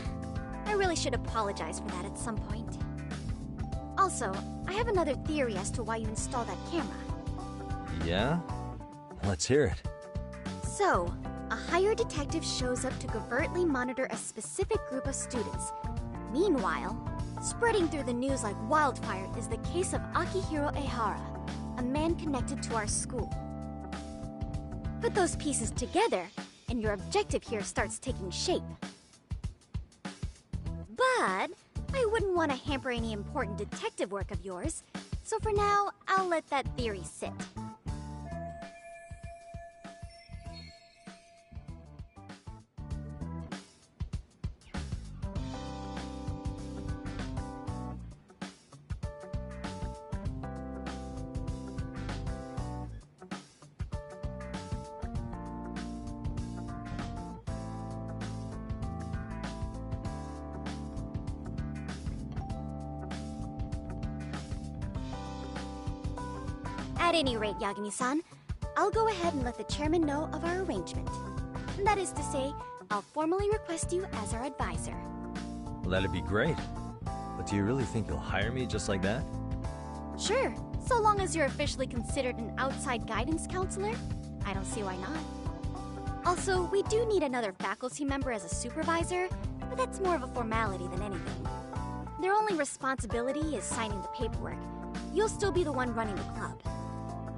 I really should apologize for that at some point. Also, I have another theory as to why you installed that camera. Yeah? Let's hear it. So, a hired detective shows up to covertly monitor a specific group of students. Meanwhile, spreading through the news like wildfire is the case of Akihiro Ehara, a man connected to our school. Put those pieces together, and your objective here starts taking shape. But I wouldn't want to hamper any important detective work of yours, so for now, I'll let that theory sit. At any rate, Yagami-san, I'll go ahead and let the chairman know of our arrangement. That is to say, I'll formally request you as our advisor. Well, that'd be great. But do you really think you'll hire me just like that? Sure, so long as you're officially considered an outside guidance counselor, I don't see why not. Also, we do need another faculty member as a supervisor, but that's more of a formality than anything. Their only responsibility is signing the paperwork. You'll still be the one running the club.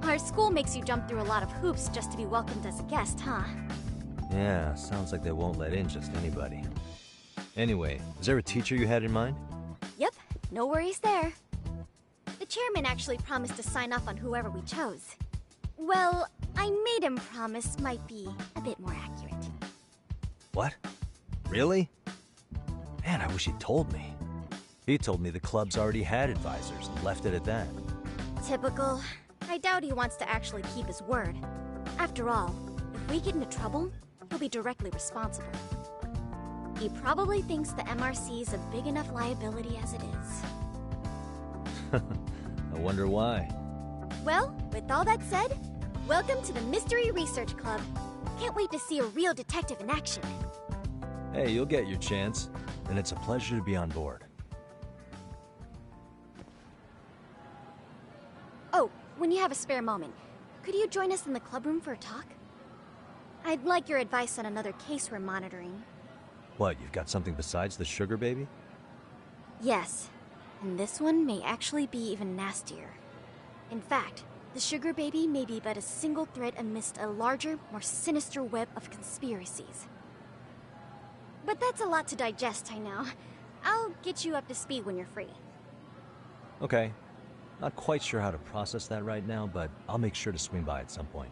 Our school makes you jump through a lot of hoops just to be welcomed as a guest, huh? Yeah, sounds like they won't let in just anybody. Anyway, is there a teacher you had in mind? Yep, no worries there. The chairman actually promised to sign off on whoever we chose. Well, I made him promise might be a bit more accurate. What? Really? Man, I wish he'd told me. He told me the club's already had advisors and left it at that. Typical. I doubt he wants to actually keep his word. After all, if we get into trouble, he'll be directly responsible. He probably thinks the MRC is a big enough liability as it is. I wonder why. Well, with all that said, welcome to the Mystery Research Club. Can't wait to see a real detective in action. Hey, you'll get your chance, and it's a pleasure to be on board. Oh, when you have a spare moment, could you join us in the club room for a talk? I'd like your advice on another case we're monitoring. What, you've got something besides the sugar baby? Yes, and this one may actually be even nastier. In fact, the sugar baby may be but a single thread amidst a larger, more sinister web of conspiracies. But that's a lot to digest, I know. I'll get you up to speed when you're free. Okay. Not quite sure how to process that right now, but I'll make sure to swing by at some point.